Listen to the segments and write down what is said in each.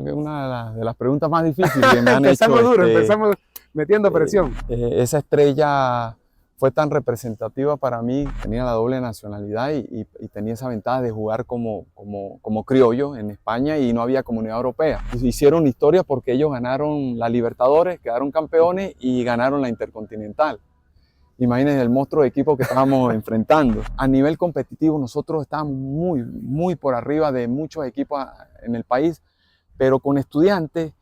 que es una de las preguntas más difíciles que me han hecho. Empezamos duro, empezamos metiendo presión. Esa estrella fue tan representativa para mí, tenía la doble nacionalidad y tenía esa ventaja de jugar como criollo en España y no había comunidad europea. Hicieron historia porque ellos ganaron la Libertadores, quedaron campeones y ganaron la Intercontinental. Imagínense el monstruo de equipo que estábamos enfrentando. A nivel competitivo nosotros estábamos muy por arriba de muchos equipos en el país, pero con Estudiantes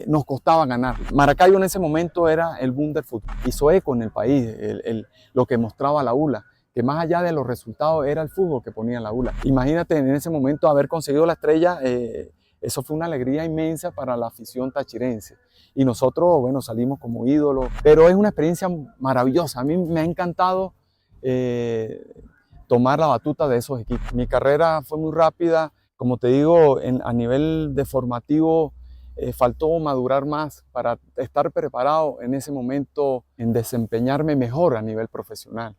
nos costaba ganar. Maracaibo en ese momento era el boom del fútbol. Hizo eco en el país lo que mostraba la ULA, que más allá de los resultados era el fútbol que ponía la ULA. Imagínate en ese momento haber conseguido la estrella, eso fue una alegría inmensa para la afición tachirense. Y nosotros, bueno, salimos como ídolos, pero es una experiencia maravillosa. A mí me ha encantado tomar la batuta de esos equipos. Mi carrera fue muy rápida, como te digo, a nivel de formativo faltó madurar más para estar preparado en ese momento en desempeñarme mejor a nivel profesional.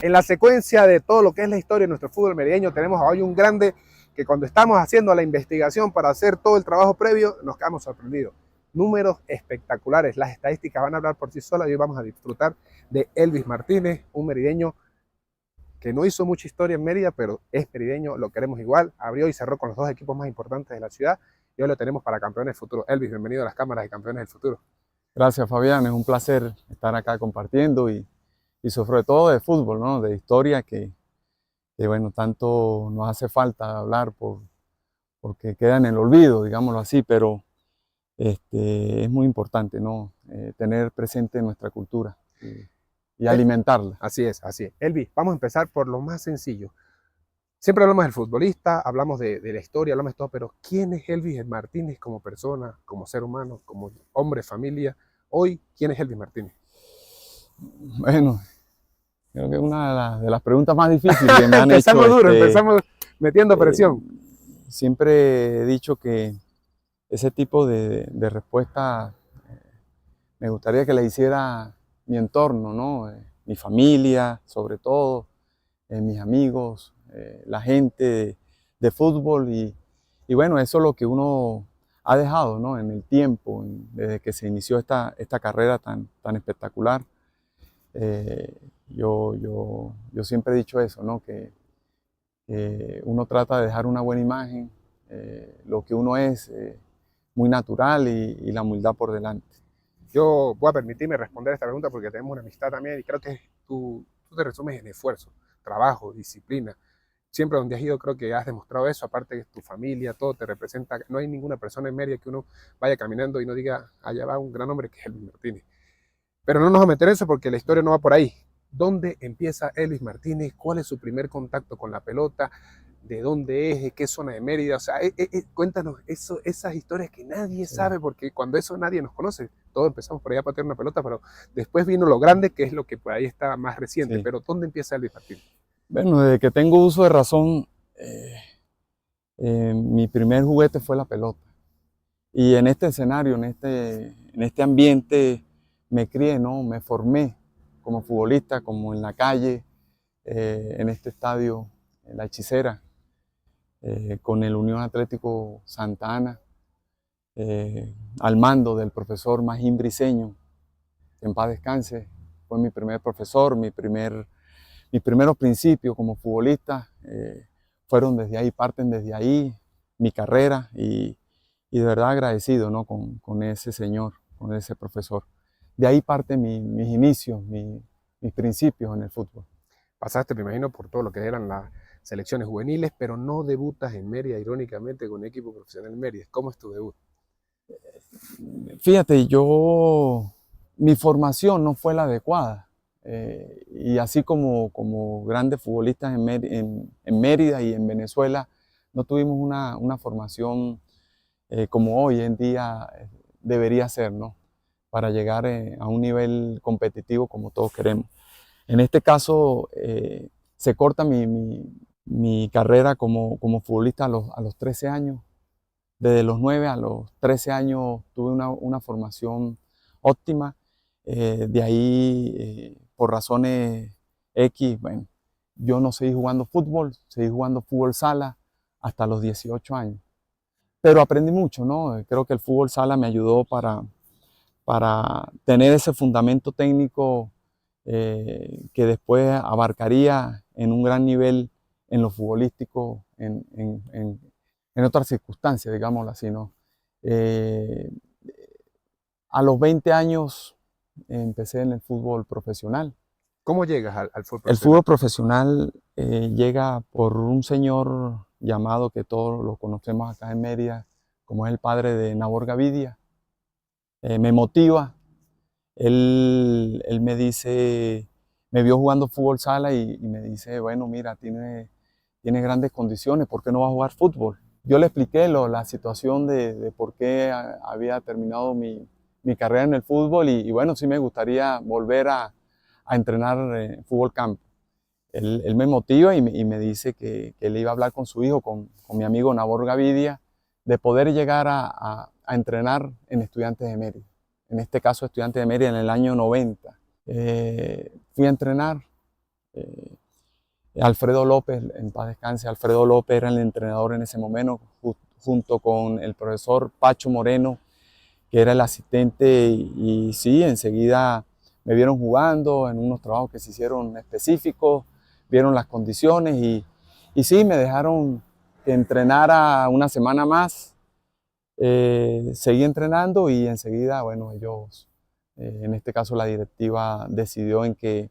En la secuencia de todo lo que es la historia de nuestro fútbol merideño, tenemos hoy un grande que cuando estamos haciendo la investigación para hacer todo el trabajo previo, nos quedamos sorprendidos. Números espectaculares, las estadísticas van a hablar por sí solas y hoy vamos a disfrutar de Elvis Martínez, un merideño que no hizo mucha historia en Mérida, pero es merideño, lo queremos igual, abrió y cerró con los dos equipos más importantes de la ciudad y hoy lo tenemos para Campeones del Futuro. Elvis, bienvenido a las cámaras de Campeones del Futuro. Gracias, Fabián, es un placer estar acá compartiendo y sobre todo de fútbol, ¿no? De historia que bueno, tanto nos hace falta hablar porque queda en el olvido, digámoslo así, pero es muy importante, ¿no? Tener presente nuestra cultura y alimentarla. Así es, así es. Elvis, vamos a empezar por lo más sencillo. Siempre hablamos del futbolista, hablamos de la historia, hablamos de todo, pero ¿quién es Elvis Martínez como persona, como ser humano, como hombre, familia? Hoy, ¿quién es Elvis Martínez? Bueno, creo que es una de las preguntas más difíciles que me han empezamos hecho. Duro, empezamos metiendo presión. Siempre he dicho que ese tipo de respuesta me gustaría que la hiciera mi entorno, ¿no? Mi familia, sobre todo, mis amigos, la gente de fútbol y bueno, eso es lo que uno ha dejado, ¿no? En el tiempo, desde que se inició esta carrera tan espectacular. Yo siempre he dicho eso, ¿no? Que uno trata de dejar una buena imagen, lo que uno es, muy natural y la humildad por delante. Yo voy a permitirme responder esta pregunta porque tenemos una amistad también y creo que tú te resumes en esfuerzo, trabajo, disciplina. Siempre donde has ido creo que has demostrado eso, aparte de tu familia, todo te representa. No hay ninguna persona en Mérida que uno vaya caminando y no diga, allá va un gran hombre que es Elvis Martínez. Pero no nos vamos a meter en eso porque la historia no va por ahí. ¿Dónde empieza Elvis Martínez? ¿Cuál es su primer contacto con la pelota? ¿De dónde es? ¿De qué zona de Mérida? O sea, cuéntanos esas historias que nadie sabe, porque cuando eso nadie nos conoce. Todos empezamos por allá a patear una pelota, pero después vino lo grande, que es lo que por ahí está más reciente. Sí. Pero ¿dónde empieza Elvis Martínez? Bueno, desde que tengo uso de razón, mi primer juguete fue la pelota. Y en este escenario, en este ambiente, me crié, ¿no? Me formé como futbolista, como en la calle, en este estadio, en La Hechicera, con el Unión Atlético Santa Ana, al mando del profesor Magín Briceño, que en paz descanse. Fue mi primer profesor, mis primeros principios como futbolista fueron desde ahí, parten desde ahí, mi carrera y de verdad agradecido, ¿no? con ese señor, con ese profesor. De ahí parten mis inicios, mis principios en el fútbol. Pasaste, me imagino, por todo lo que eran las selecciones juveniles, pero no debutas en Mérida, irónicamente, con un equipo profesional en Mérida. ¿Cómo es tu debut? Fíjate, mi formación no fue la adecuada. Y así como grandes futbolistas en Mérida y en Venezuela, no tuvimos una formación como hoy en día debería ser, ¿no? Para llegar a un nivel competitivo como todos queremos. En este caso, se corta mi carrera como futbolista a los 13 años. Desde los 9 a los 13 años tuve una formación óptima. De ahí, por razones X, bueno, yo no seguí jugando fútbol sala hasta los 18 años. Pero aprendí mucho, ¿no? Creo que el fútbol sala me ayudó para tener ese fundamento técnico que después abarcaría en un gran nivel en lo futbolístico, en otras circunstancias, digámoslo así, ¿no? Eh, a los 20 años empecé en el fútbol profesional. ¿Cómo llegas al fútbol El profesional? fútbol profesional llega por un señor llamado, que todos lo conocemos acá en Mérida, como es el padre de Nabor Gavidia. Me motiva. Él me dice, me vio jugando fútbol sala y me dice, bueno, mira, tiene grandes condiciones, ¿por qué no va a jugar fútbol? Yo le expliqué la situación de por qué había terminado mi carrera en el fútbol y bueno, sí me gustaría volver a entrenar fútbol campo. Él me motiva y me dice que él iba a hablar con su hijo, con mi amigo Nabor Gavidia, de poder llegar a entrenar en Estudiantes de Mérida. En este caso, Estudiantes de Mérida en el año 90. Fui a entrenar. Alfredo López, en paz descanse, Alfredo López era el entrenador en ese momento, junto con el profesor Pacho Moreno, que era el asistente, y sí, enseguida me vieron jugando en unos trabajos que se hicieron específicos, vieron las condiciones y sí, me dejaron que entrenara una semana más. Seguí entrenando y enseguida, bueno, ellos, en este caso la directiva decidió en que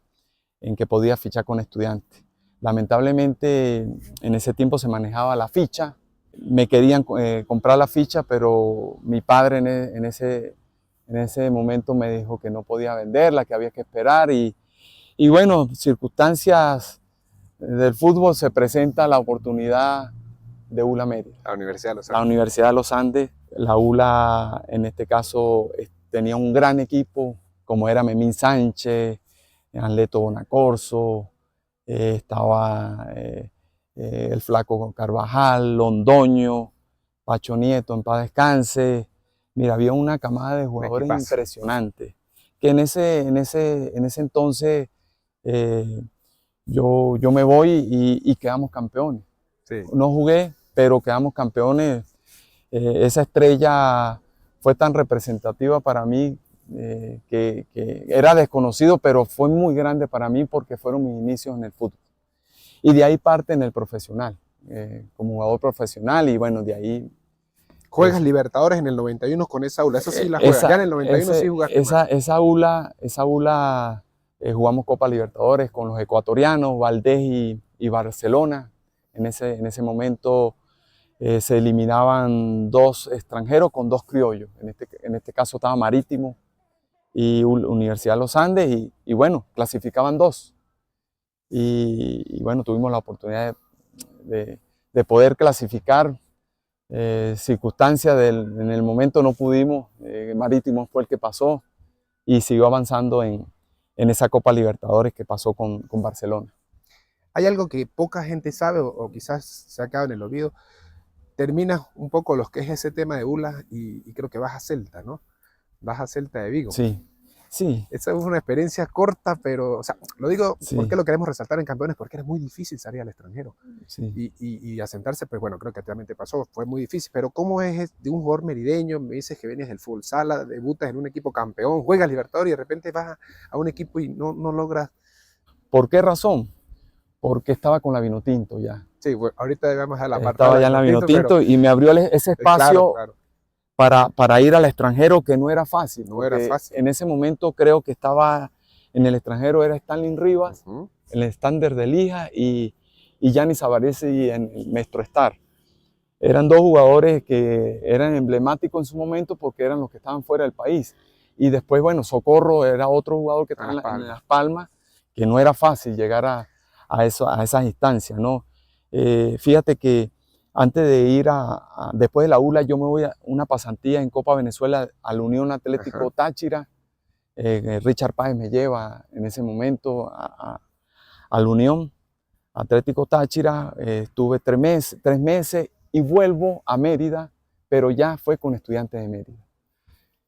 podía fichar con Estudiantes. Lamentablemente en ese tiempo se manejaba la ficha, me querían comprar la ficha, pero mi padre en ese momento me dijo que no podía venderla, que había que esperar y bueno, circunstancias del fútbol, se presenta la oportunidad de ULA Mérida. La Universidad de los La Andes. Universidad de los Andes, la ULA en este caso tenía un gran equipo, como era Memín Sánchez, Anleto Bonacorso, estaba el Flaco Carvajal, Londoño, Pacho Nieto, en paz descanse. Mira, había una camada de jugadores impresionantes, que en ese entonces yo me voy y quedamos campeones. Sí. No jugué, pero quedamos campeones. Esa estrella fue tan representativa para mí que era desconocido, pero fue muy grande para mí porque fueron mis inicios en el fútbol. Y de ahí parte en el profesional, como jugador profesional, y bueno, de ahí... Juegas Libertadores en el 91 con esa ULA, esa sí la juegas, ya en el 91 sí jugaste más. Esa ULA jugamos Copa Libertadores con los ecuatorianos, Valdés y Barcelona. En ese momento se eliminaban 2 extranjeros con 2 criollos. En este caso estaba Marítimo y Universidad de los Andes y bueno, clasificaban 2. Y bueno, tuvimos la oportunidad de poder clasificar. Circunstancias en el momento no pudimos, Marítimo fue el que pasó y siguió avanzando en esa Copa Libertadores que pasó con Barcelona. Hay algo que poca gente sabe o quizás se ha quedado en el olvido. Terminas un poco lo que es ese tema de ULA y creo que vas a Celta, ¿no? Vas a Celta de Vigo. Sí, sí. Esa es una experiencia corta, pero, o sea, lo digo Sí. porque lo queremos resaltar en Campeones, porque era muy difícil salir al extranjero. Sí. Y asentarse, pues bueno, creo que también te pasó, fue muy difícil. Pero ¿cómo es de un jugador merideño? Me dices que venías del fútbol sala, debutas en un equipo campeón, juegas Libertadores y de repente vas a un equipo y no logras. ¿Por qué razón? Porque estaba con la Vinotinto ya. Sí, bueno, ahorita vamos a la parte. Estaba ya en la Vinotinto y me abrió ese espacio. Claro. Para ir al extranjero, que no era fácil. No era fácil. En ese momento creo que estaba en el extranjero, era Stanley Rivas, el estándar de Lija y Yanis Avarese en Maestro Star. Eran 2 jugadores que eran emblemáticos en su momento porque eran los que estaban fuera del país. Y después, bueno, Socorro era otro jugador que estaba en Las Palmas, que no era fácil llegar a esas instancias, ¿no? Fíjate que antes de ir después de la ULA, yo me voy a una pasantía en Copa Venezuela a la Unión Atlético Táchira. Richard Páez me lleva en ese momento a la Unión Atlético Táchira. Estuve 3 meses y vuelvo a Mérida pero ya fue con Estudiantes de Mérida.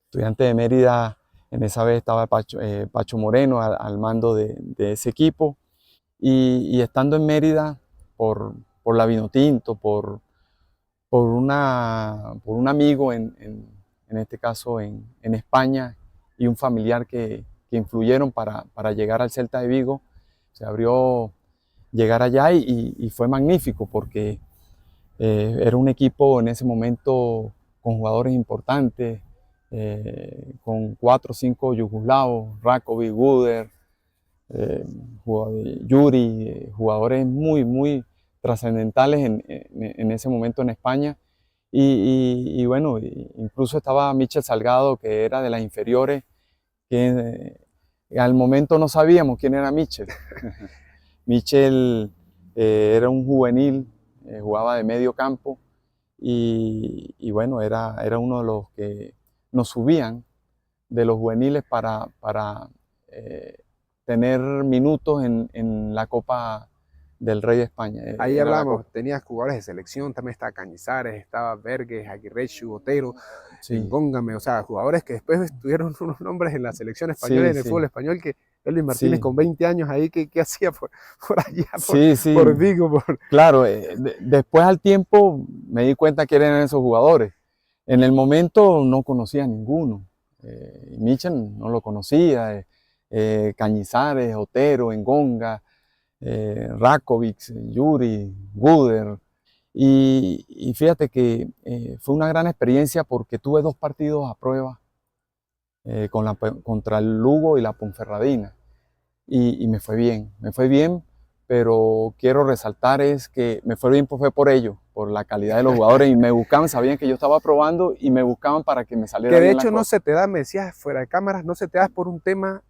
Estudiantes de Mérida, en esa vez estaba Pacho Moreno al mando de ese equipo, y estando en Mérida por la Vinotinto, por un amigo en este caso en España, y un familiar que influyeron para llegar al Celta de Vigo, se abrió llegar allá y fue magnífico porque era un equipo en ese momento con jugadores importantes, con 4 o 5 yugoslavos, Rakovic, Guder, Yuri, jugadores muy trascendentales en ese momento en España. Y bueno, incluso estaba Michel Salgado, que era de las inferiores, que al momento no sabíamos quién era Michel. Michel era un juvenil, jugaba de medio campo, y bueno, era uno de los que nos subían de los juveniles para tener minutos en la Copa del Rey de España. Ahí hablamos, tenías jugadores de selección, también estaba Cañizares, estaba Verges, Aguirrechu, Otero, Sí. Ngóngame, o sea, jugadores que después tuvieron unos nombres en la selección española y en el fútbol español, que Elvis Martínez con 20 años ahí, ¿qué hacía por allá, por Vigo? Claro, después al tiempo me di cuenta que eran esos jugadores. En el momento no conocía a ninguno. Michel no lo conocía, Cañizares, Otero, Engonga, Rakovic, Yuri, Guder. Y fíjate que fue una gran experiencia porque tuve 2 partidos a prueba contra el Lugo y la Ponferradina. Y me fue bien, pero quiero resaltar es que me fue bien fue por ello, por la calidad de los jugadores, y me buscaban, sabían que yo estaba probando y me buscaban para que me saliera bien. Que de hecho no se te da, me decías fuera de cámaras, no se te da por un tema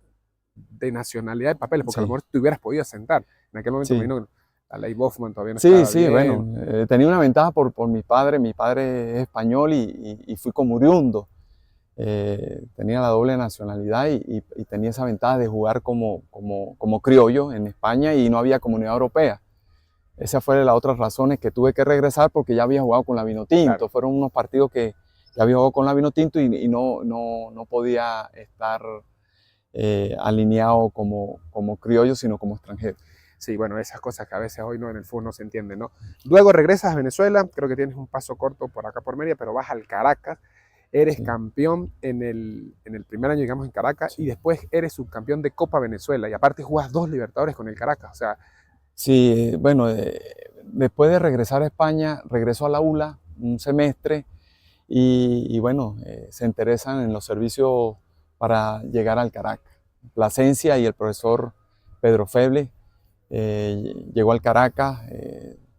de nacionalidad de papeles, porque a lo mejor te hubieras podido sentar. En aquel momento me vino la ley Bofman, todavía no estaba bien. Bueno, tenía una ventaja por mi padre es español y fui como oriundo. Tenía la doble nacionalidad y tenía esa ventaja de jugar como criollo en España y no había comunidad europea. Esa fue la otra razón, que tuve que regresar porque ya había jugado con la Vinotinto. Claro. Fueron unos partidos que ya había jugado con la Vinotinto y no podía estar alineado como criollo, sino como extranjero. Sí, bueno, esas cosas que a veces hoy no en el fútbol no se entienden, ¿no? Luego regresas a Venezuela, creo que tienes un paso corto por acá por Mérida, pero vas al Caracas, eres campeón en el primer año, digamos, en Caracas, y después eres subcampeón de Copa Venezuela, y aparte jugas 2 Libertadores con el Caracas, o sea... Sí, bueno, después de regresar a España, regreso a la ULA un semestre, y bueno, se interesan en los servicios para llegar al Caracas. Plasencia y el profesor Pedro Feble llegó al Caracas,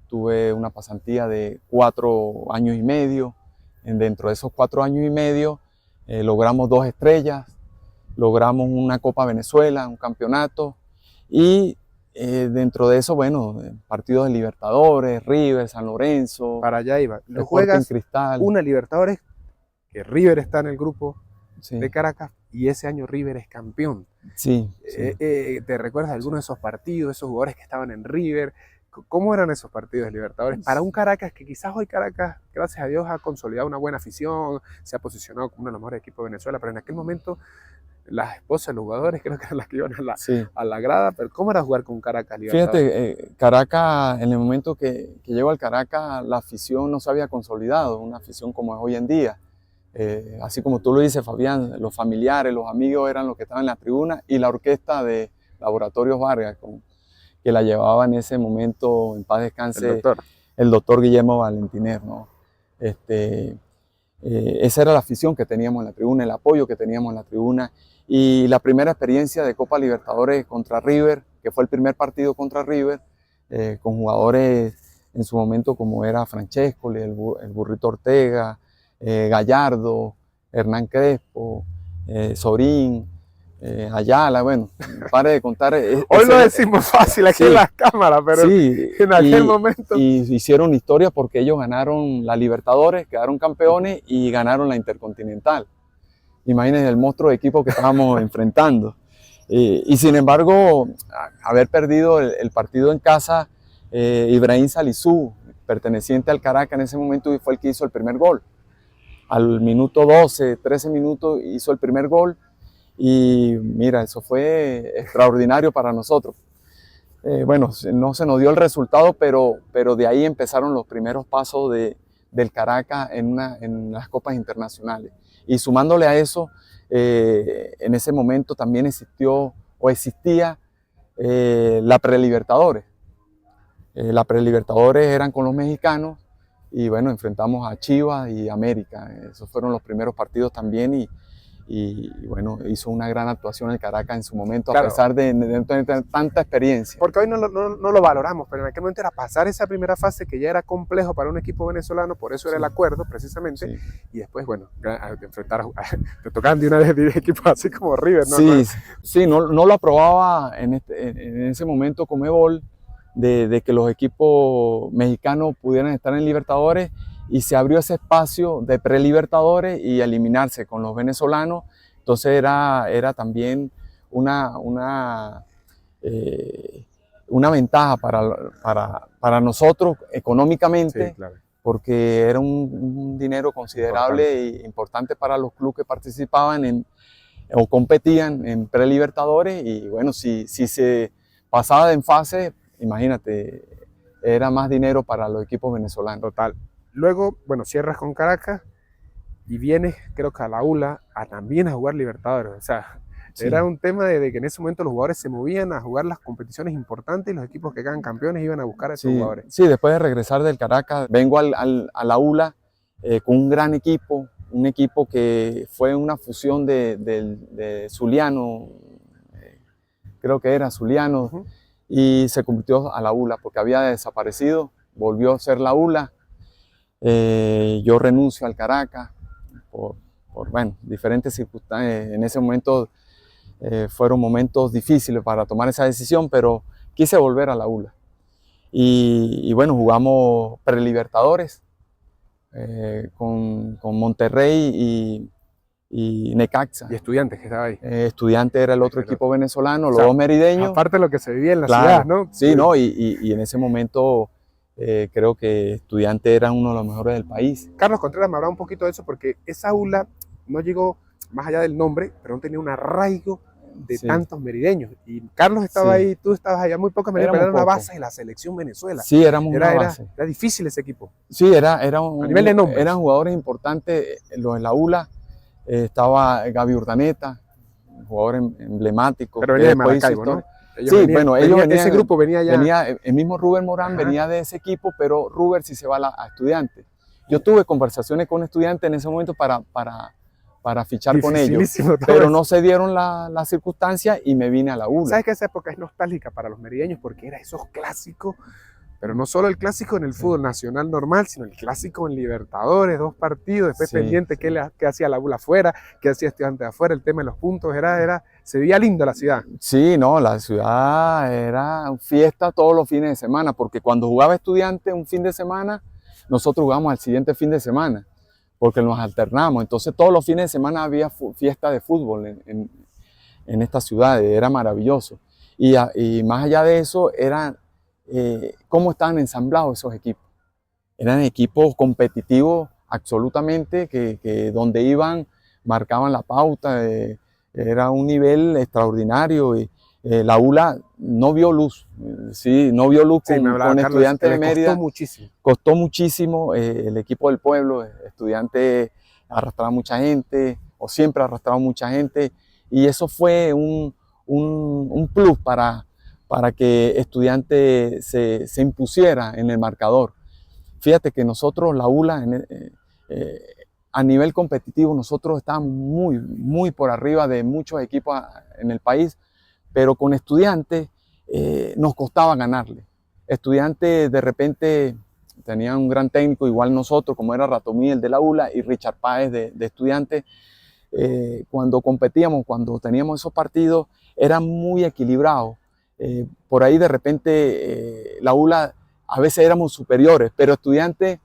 tuve una pasantía de 4 años y medio. Dentro de esos 4 años y medio logramos 2 estrellas, logramos una Copa Venezuela, un campeonato, y dentro de eso, bueno, partidos de Libertadores, River, San Lorenzo. Para allá iba. Lo juegas Cristal. Una Libertadores, que River está en el grupo de Caracas, y ese año River es campeón. Sí. ¿Te recuerdas de alguno de esos partidos, esos jugadores que estaban en River? ¿Cómo eran esos partidos de Libertadores? Para un Caracas que quizás hoy Caracas, gracias a Dios, ha consolidado una buena afición, se ha posicionado como uno de los mejores equipos de Venezuela, pero en aquel momento las esposas de los jugadores creo que eran las que iban a la grada. Pero ¿cómo era jugar con Caracas Libertadores? Fíjate, Caracas, en el momento que llego al Caracas, la afición no se había consolidado, una afición como es hoy en día. Así como tú lo dices, Fabián, los familiares, los amigos eran los que estaban en la tribuna, y la orquesta de Laboratorios Vargas, que la llevaba en ese momento, en paz descanse, el doctor Guillermo Valentiner, ¿no? Esa era la afición que teníamos en la tribuna, el apoyo que teníamos en la tribuna, y la primera experiencia de Copa Libertadores contra River, que fue el primer partido contra River, con jugadores en su momento como era Francescoli, el Burrito Ortega, Gallardo, Hernán Crespo, Sorín, Ayala, bueno, pare de contar. Hoy lo decimos fácil aquí en las cámaras, pero en aquel momento... Y hicieron historia porque ellos ganaron la Libertadores, quedaron campeones y ganaron la Intercontinental. Imagínense el monstruo de equipo que estábamos enfrentando. Y sin embargo, haber perdido el partido en casa, Ibrahim Salisu, perteneciente al Caracas en ese momento, fue el que hizo el primer gol. al minuto 12, 13 minutos hizo el primer gol y mira, eso fue extraordinario para nosotros. Bueno, no se nos dio el resultado, pero de ahí empezaron los primeros pasos del Caracas en las copas internacionales. Y sumándole a eso, en ese momento también existía la Prelibertadores. La Prelibertadores eran con los mexicanos y bueno, enfrentamos a Chivas y América. Esos fueron los primeros partidos también y bueno, hizo una gran actuación el Caracas en su momento, Claro. a pesar de tener tanta experiencia. Porque hoy no lo valoramos, pero en aquel momento era pasar esa primera fase que ya era complejo para un equipo venezolano, por eso era el acuerdo precisamente, Sí. Y después, bueno, enfrentar te tocaban de una vez equipos así como River, ¿no? Sí, no lo aprobaba en ese momento Conmebol de que los equipos mexicanos pudieran estar en Libertadores y se abrió ese espacio de Prelibertadores y eliminarse con los venezolanos. Entonces era también una ventaja para nosotros económicamente, Sí, claro. porque era un dinero considerable e importante para los clubes que participaban o competían en Prelibertadores y bueno, si se pasaba en fase, imagínate, era más dinero para los equipos venezolanos. Total. Luego, bueno, cierras con Caracas y vienes, creo que a la ULA, también a jugar Libertadores. O sea, Sí. era un tema de que en ese momento los jugadores se movían a jugar las competiciones importantes y los equipos que quedan campeones iban a buscar a esos jugadores. Sí, después de regresar del Caracas, vengo a la ULA con un gran equipo, un equipo que fue una fusión de Zuliano, creo que era Zuliano, y se convirtió a la ULA porque había desaparecido, volvió a ser la ULA. Yo renuncio al Caracas por bueno, diferentes circunstancias. En ese momento fueron momentos difíciles para tomar esa decisión, pero quise volver a la ULA. Y bueno, jugamos Prelibertadores con Monterrey y Necaxa. Y Estudiantes que estaba ahí. Estudiante era el otro equipo venezolano, los dos merideños. Aparte de lo que se vivía en la Claro, ciudad, ¿no? Sí, ¿no? Y en ese momento creo que Estudiante era uno de los mejores del país. Carlos Contreras me hablaba un poquito de eso porque esa ULA no llegó más allá del nombre, pero no tenía un arraigo de tantos merideños. Y Carlos estaba ahí, tú estabas allá, muy pocos merideños, pero era una base de la selección Venezuela. Sí, éramos una base. Era difícil ese equipo. Sí, a nivel de nombres. Eran jugadores importantes los de la ULA. Estaba Gaby Urdaneta, un jugador emblemático. Pero venía de Maracaibo, ¿no? Ese grupo venía ya. El mismo Rubén Morán venía de ese equipo, pero Rubén sí se va a Estudiantes. Yo tuve conversaciones con Estudiantes en ese momento para fichar con ellos, pero no se dieron las circunstancias y me vine a la ULA. ¿Sabes que esa época es nostálgica para los merideños? Porque era esos clásicos, pero no solo el clásico en el fútbol nacional normal, sino el clásico en Libertadores, 2 partidos, después pendiente qué hacía la ULA afuera, qué hacía Estudiantes afuera, el tema de los puntos, se veía lindo la ciudad. Sí, no, la ciudad era fiesta todos los fines de semana, porque cuando jugaba Estudiantes un fin de semana, nosotros jugábamos al siguiente fin de semana, porque nos alternamos. Entonces todos los fines de semana había fiesta de fútbol en esta ciudad, era maravilloso. Y más allá de eso, cómo estaban ensamblados esos equipos. Eran equipos competitivos absolutamente, que donde iban marcaban la pauta, era un nivel extraordinario. Y la ULA no vio luz, no vio luz con Estudiantes de Mérida. Costó muchísimo el equipo del pueblo. Estudiantes arrastraba mucha gente, o siempre arrastraba mucha gente, y eso fue un plus para que Estudiantes se impusiera en el marcador. Fíjate que nosotros, la ULA, a nivel competitivo, nosotros estábamos muy, muy por arriba de muchos equipos en el país, pero con Estudiantes nos costaba ganarle. Estudiantes de repente tenía un gran técnico, igual nosotros, como era Ratomí, el de la ULA, y Richard Páez de Estudiantes. Cuando competíamos, cuando teníamos esos partidos, eran muy equilibrados. Por ahí de repente la ULA a veces éramos superiores, pero Estudiantes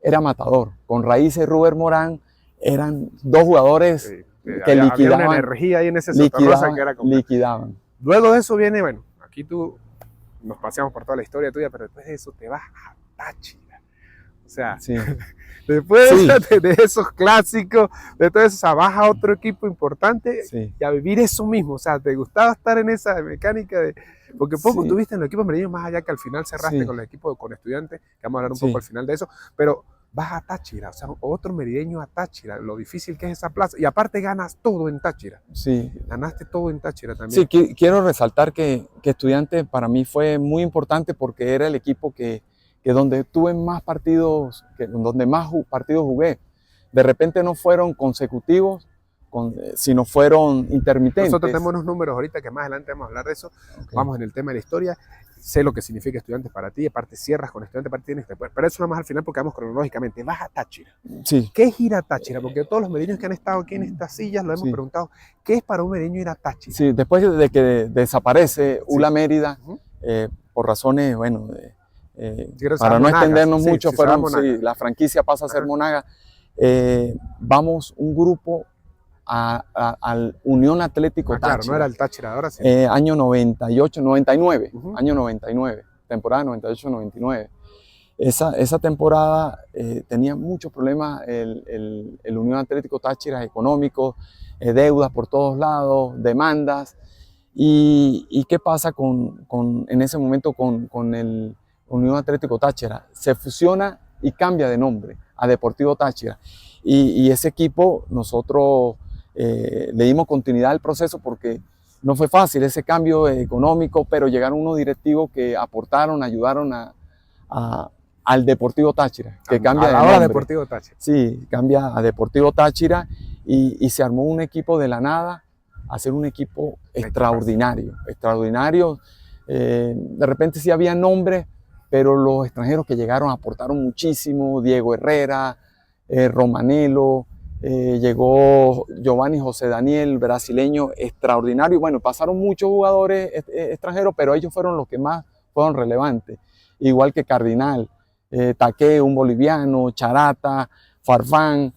era matador. Con Raíces y Rubén Morán eran 2 jugadores que liquidaban. Había una energía ahí en ese Sotarrosa que era liquidaban. Luego de eso viene, bueno, aquí nos paseamos por toda la historia tuya, pero después de eso te vas a Táchira. O sea, sí, después sí, de esos clásicos, de todo eso, o sea, vas a otro equipo importante sí, y a vivir eso mismo. O sea, te gustaba estar en esa mecánica de. Porque poco sí, tuviste en los equipos merengues, más allá que al final cerraste sí, con los equipos, con estudiantes, que vamos a hablar un poco sí, al final de eso, pero vas a Táchira, o sea, otro merideño a Táchira, lo difícil que es esa plaza, y aparte ganas todo en Táchira, sí. ganaste todo en Táchira Sí, también. quiero resaltar que Estudiantes para mí fue muy importante porque era el equipo que donde tuve más partidos, donde más partidos jugué. De repente no fueron consecutivos, sino fueron Nosotros tenemos intermitentes. unos números ahorita que más adelante vamos a hablar de eso, Okay. vamos en el tema de la historia, sé lo que significa Estudiantes para ti, aparte cierras con Estudiantes para ti, tienes después, pero eso nada más al final porque vamos cronológicamente, vas a Táchira. Sí, ¿Qué es ir a Táchira? Porque todos los merideños que han estado aquí en estas sillas lo hemos sí, preguntado, ¿qué es para un merideño ir a Táchira? sí. Después de que desaparece Sí. Ula Mérida, Uh-huh. por razones, bueno, Quiero saber para no Monagas, extendernos sí, mucho, sí, se va a sí, Monagas. la franquicia pasa a ser Ajá. Monaga. Vamos un grupo al Unión Atlético Ah, claro, no era Táchira, el Táchira de ahora, sino. año 98, 99, Uh-huh. año 99, temporada 98-99. Esa temporada tenía muchos problemas el Unión Atlético Táchira económicos, deudas por todos lados, demandas. ¿Y qué pasa en ese momento con el Unión Atlético Táchira? Se fusiona y cambia de nombre a Deportivo Táchira. Y ese equipo nosotros le dimos continuidad al proceso porque no fue fácil ese cambio económico, pero llegaron unos directivos que aportaron, ayudaron a, al Deportivo Táchira, que A cambia de la hora nombre. Deportivo Táchira. Sí, cambia a Deportivo Táchira y se armó un equipo de la nada, a ser un equipo extraordinario, extraordinario. De repente sí había nombres, pero los extranjeros que llegaron aportaron muchísimo. Diego Herrera, Romanelo, llegó Giovanni José Daniel, brasileño, extraordinario. Bueno, pasaron muchos jugadores extranjeros, pero ellos fueron los que más fueron relevantes. Igual que Cardinal, Taque, un boliviano, Charata, Farfán,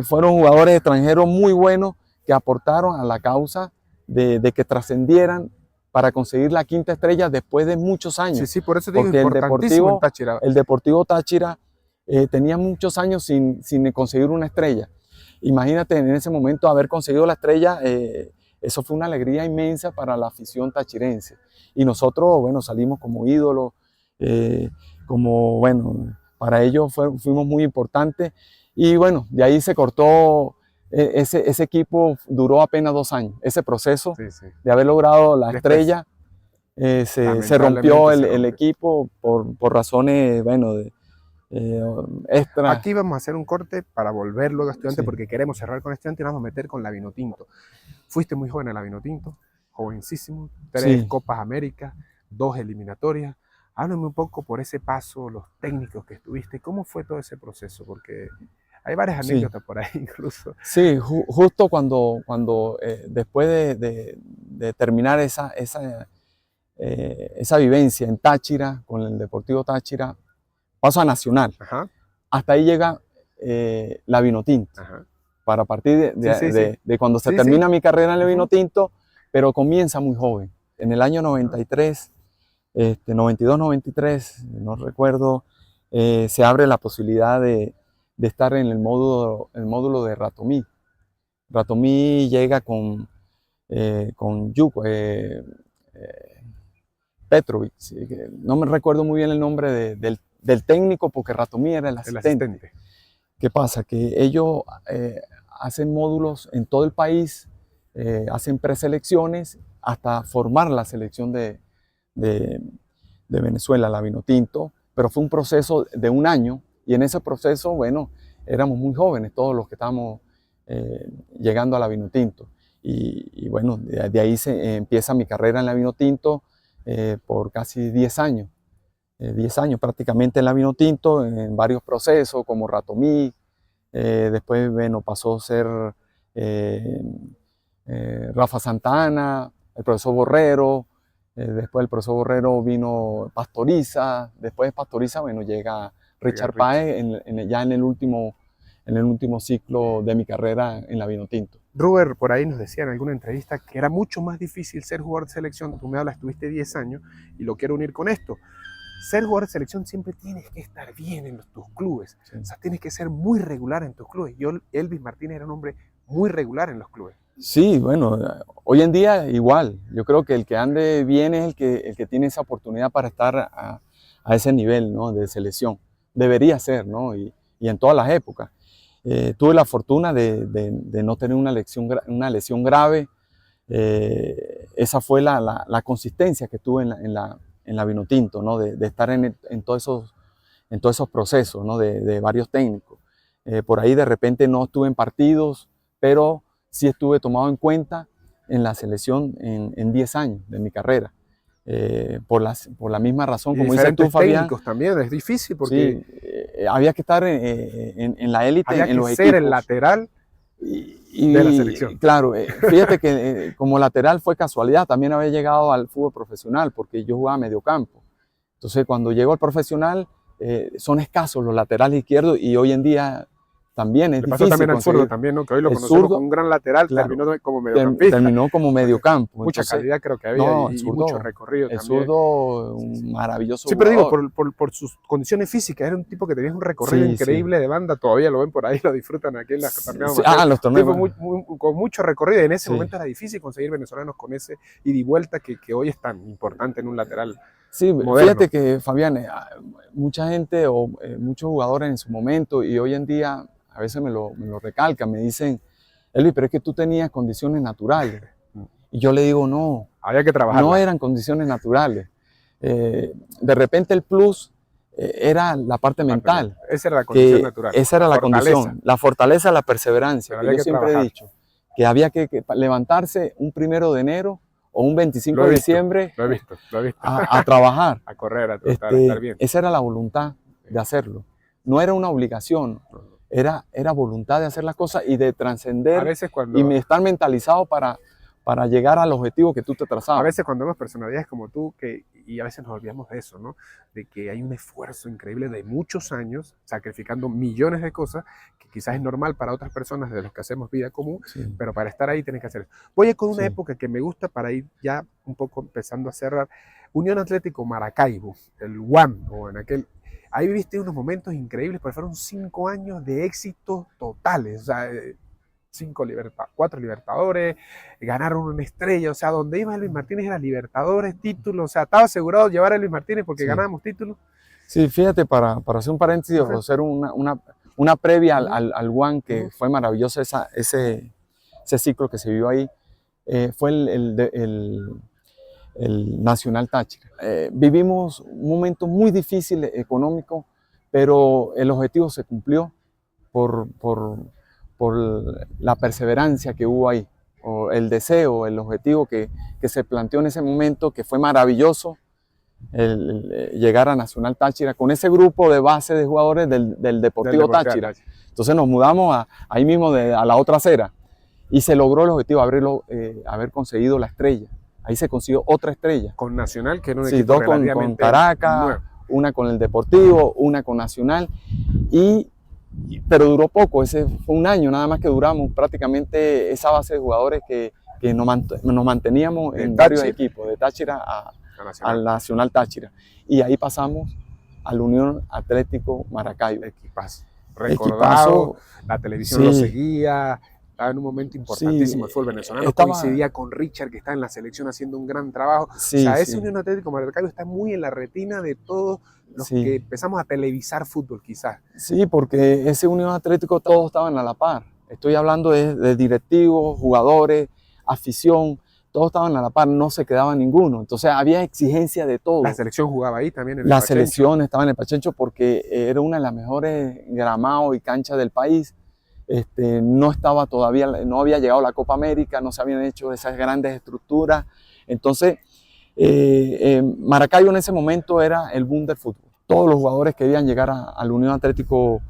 fueron jugadores extranjeros muy buenos que aportaron a la causa de que trascendieran para conseguir la quinta estrella después de muchos Sí, años. sí, por eso digo Porque importantísimo en Táchira. el Deportivo Táchira tenía muchos años sin conseguir una estrella. Imagínate en ese momento haber conseguido la estrella, eso fue una alegría inmensa para la afición tachirense. Y nosotros, bueno, salimos como ídolos, como, bueno, para ellos fuimos muy importantes. Y bueno, de ahí se cortó, ese equipo duró apenas 2 años. Ese proceso Sí, sí. de haber logrado la Después, estrella, se rompió lamentablemente se el rompe. equipo por razones, bueno, extra. Aquí vamos a hacer un corte para volver luego a Estudiantes Sí, porque queremos cerrar con Estudiantes y nos vamos a meter con la Vinotinto. Fuiste muy joven en la Vinotinto, jovencísimo, 3 sí, Copas América, 2 eliminatorias. Háblame un poco por ese paso, los técnicos que estuviste, ¿cómo fue todo ese proceso? Porque hay varias sí. anécdotas por ahí incluso. Sí, justo cuando después de terminar esa vivencia en Táchira, con el Deportivo Táchira, paso a Nacional. Ajá, Hasta ahí llega la Vinotinto. ajá. Para partir Sí, sí, sí. de cuando se Sí, sí. termina mi carrera en el Uh-huh. Vinotinto, pero comienza muy joven. En el año 93, 92-93, no recuerdo, se abre la posibilidad de estar en el módulo de Ratomí. Ratomí llega con Yuko, Petrovic, ¿sí? No me recuerdo muy bien el nombre del técnico porque Ratomí era el El asistente. asistente. ¿Qué pasa? Que ellos hacen módulos en todo el país, hacen preselecciones hasta formar la selección de, de Venezuela, la Vinotinto, pero fue un proceso de 1 año y en ese proceso, bueno, éramos muy jóvenes todos los que estábamos llegando a la Vinotinto. Y bueno, de ahí empieza mi carrera en la Vinotinto por casi 10 años. 10 años prácticamente en la Vinotinto, en varios procesos como Ratomí, después bueno, pasó a ser Rafa Santana, el profesor Borrero, después del profesor Borrero vino Pastoriza, después de Pastoriza bueno, llega Richard Páez ya en el último ciclo de mi carrera en la Vinotinto. Ruber por ahí nos decía en alguna entrevista que era mucho más difícil ser jugador de selección. Tú me hablas, estuviste 10 años y lo quiero unir con esto. ser jugador de selección siempre tienes que estar bien en tus clubes. Sí. O sea, tienes que ser muy regular en tus clubes. Elvis Martínez era un hombre muy regular en los clubes. Sí, bueno, hoy en día igual. Yo creo que el que ande bien es el que tiene esa oportunidad para estar a ese nivel, ¿no?, de selección. Debería ser, ¿no? Y en todas las épocas. Tuve la fortuna de no tener una lesión grave. Esa fue la consistencia que tuve en la Vinotinto, ¿no?, de estar en todos esos procesos, ¿no?, de varios técnicos. Por ahí de repente no estuve en partidos, pero sí estuve tomado en cuenta en la selección en 10 años de mi carrera. Por la misma razón, como dices tú, Fabián. Técnicos también, es difícil porque sí, había que estar en la élite, había en que los ser equipos. el lateral de la selección. Claro, fíjate que como lateral fue casualidad, también había llegado al fútbol profesional porque yo jugaba mediocampo. Entonces cuando llego al profesional son escasos los laterales izquierdos y hoy en día también es Le pasó difícil también al conseguir. zurdo también, ¿no? Que hoy lo El conocemos zurdo, como un gran lateral, claro, terminó como mediocampista. terminó como mediocampo. Mucha Entonces, calidad creo que había no, y mucho recorrido el también. zurdo, Sí, un sí. maravilloso Sí, pero digo, jugador. por sus condiciones físicas, era un tipo que tenía un recorrido Sí, increíble sí. de banda, todavía lo ven por ahí, lo disfrutan aquí en los torneos. Sí, los torneos. Con mucho recorrido, y en ese Sí. momento era difícil conseguir venezolanos con ese ida y vuelta que hoy es tan importante en un lateral. Sí, moderno. fíjate que Fabián, mucha gente o muchos jugadores en su momento y hoy en día a veces me lo recalcan, me dicen, Elvis, pero es que tú tenías condiciones naturales. Y yo le digo, no, había que trabajar. No eran condiciones naturales. De repente el plus era la parte mental. Esa era la condición natural. Esa era la condición, la fortaleza, la perseverancia. Que yo siempre he dicho, que había que levantarse un 1 de enero o un 25 de diciembre lo he visto. A trabajar. A correr, a tratar, a estar bien. Esa era la voluntad de hacerlo. No era una obligación, era voluntad de hacer las cosas y de trascender y estar mentalizado para llegar al objetivo que tú te trazabas. A veces cuando vemos personalidades como tú, y a veces nos olvidamos de eso, ¿no? De que hay un esfuerzo increíble de muchos años, sacrificando millones de cosas, que quizás es normal para otras personas de los que hacemos vida común, sí, pero para estar ahí tienes que hacer eso. Voy a con una época que me gusta para ir ya un poco empezando a cerrar. Unión Atlético Maracaibo, el UAM, o en aquel... Ahí viviste unos momentos increíbles, porque fueron 5 años de éxitos totales, o sea... 4 Libertadores, ganaron una estrella, o sea, donde iba Elvis Martínez era Libertadores, títulos, o sea, estaba asegurado llevar a Elvis Martínez porque ganábamos títulos. Sí, fíjate, para hacer un paréntesis, o hacer una previa al One, que fue maravilloso ese ciclo que se vivió ahí, fue el Nacional Táchira. Vivimos un momento muy difícil económico, pero el objetivo se cumplió por la perseverancia que hubo ahí, o el deseo, el objetivo que se planteó en ese momento, que fue maravilloso, llegar a Nacional Táchira con ese grupo de base de jugadores del Deportivo Táchira. Entonces nos mudamos ahí mismo a la otra acera y se logró el objetivo, haber conseguido la estrella. Ahí se consiguió otra estrella. Con Nacional, que era un equipo relativamente con Caracas, nuevo. Una con el Deportivo, una con Nacional, pero duró poco, ese fue un año nada más que duramos prácticamente esa base de jugadores que nos manteníamos en varios equipos, de Táchira al Nacional Táchira. Y ahí pasamos al Unión Atlético Maracaibo. Equipazo. Recordado, la televisión lo seguía, estaba en un momento importantísimo el fútbol venezolano, coincidía con Richard, que está en la selección haciendo un gran trabajo. O sea, ese Unión Atlético Maracaibo está muy en la retina de todos los que empezamos a televisar fútbol, quizás. Sí, porque ese Unión Atlético todos estaban a la par. Estoy hablando de directivos, jugadores, afición, todos estaban a la par, no se quedaba ninguno. Entonces había exigencia de todo. La selección jugaba ahí también en el Pachencho. La selección estaba en el Pachencho porque era una de las mejores gramados y canchas del país. No estaba todavía, no había llegado la Copa América, no se habían hecho esas grandes estructuras. Entonces, Maracaibo en ese momento era el boom del fútbol. Todos los jugadores querían llegar al Unión Atlético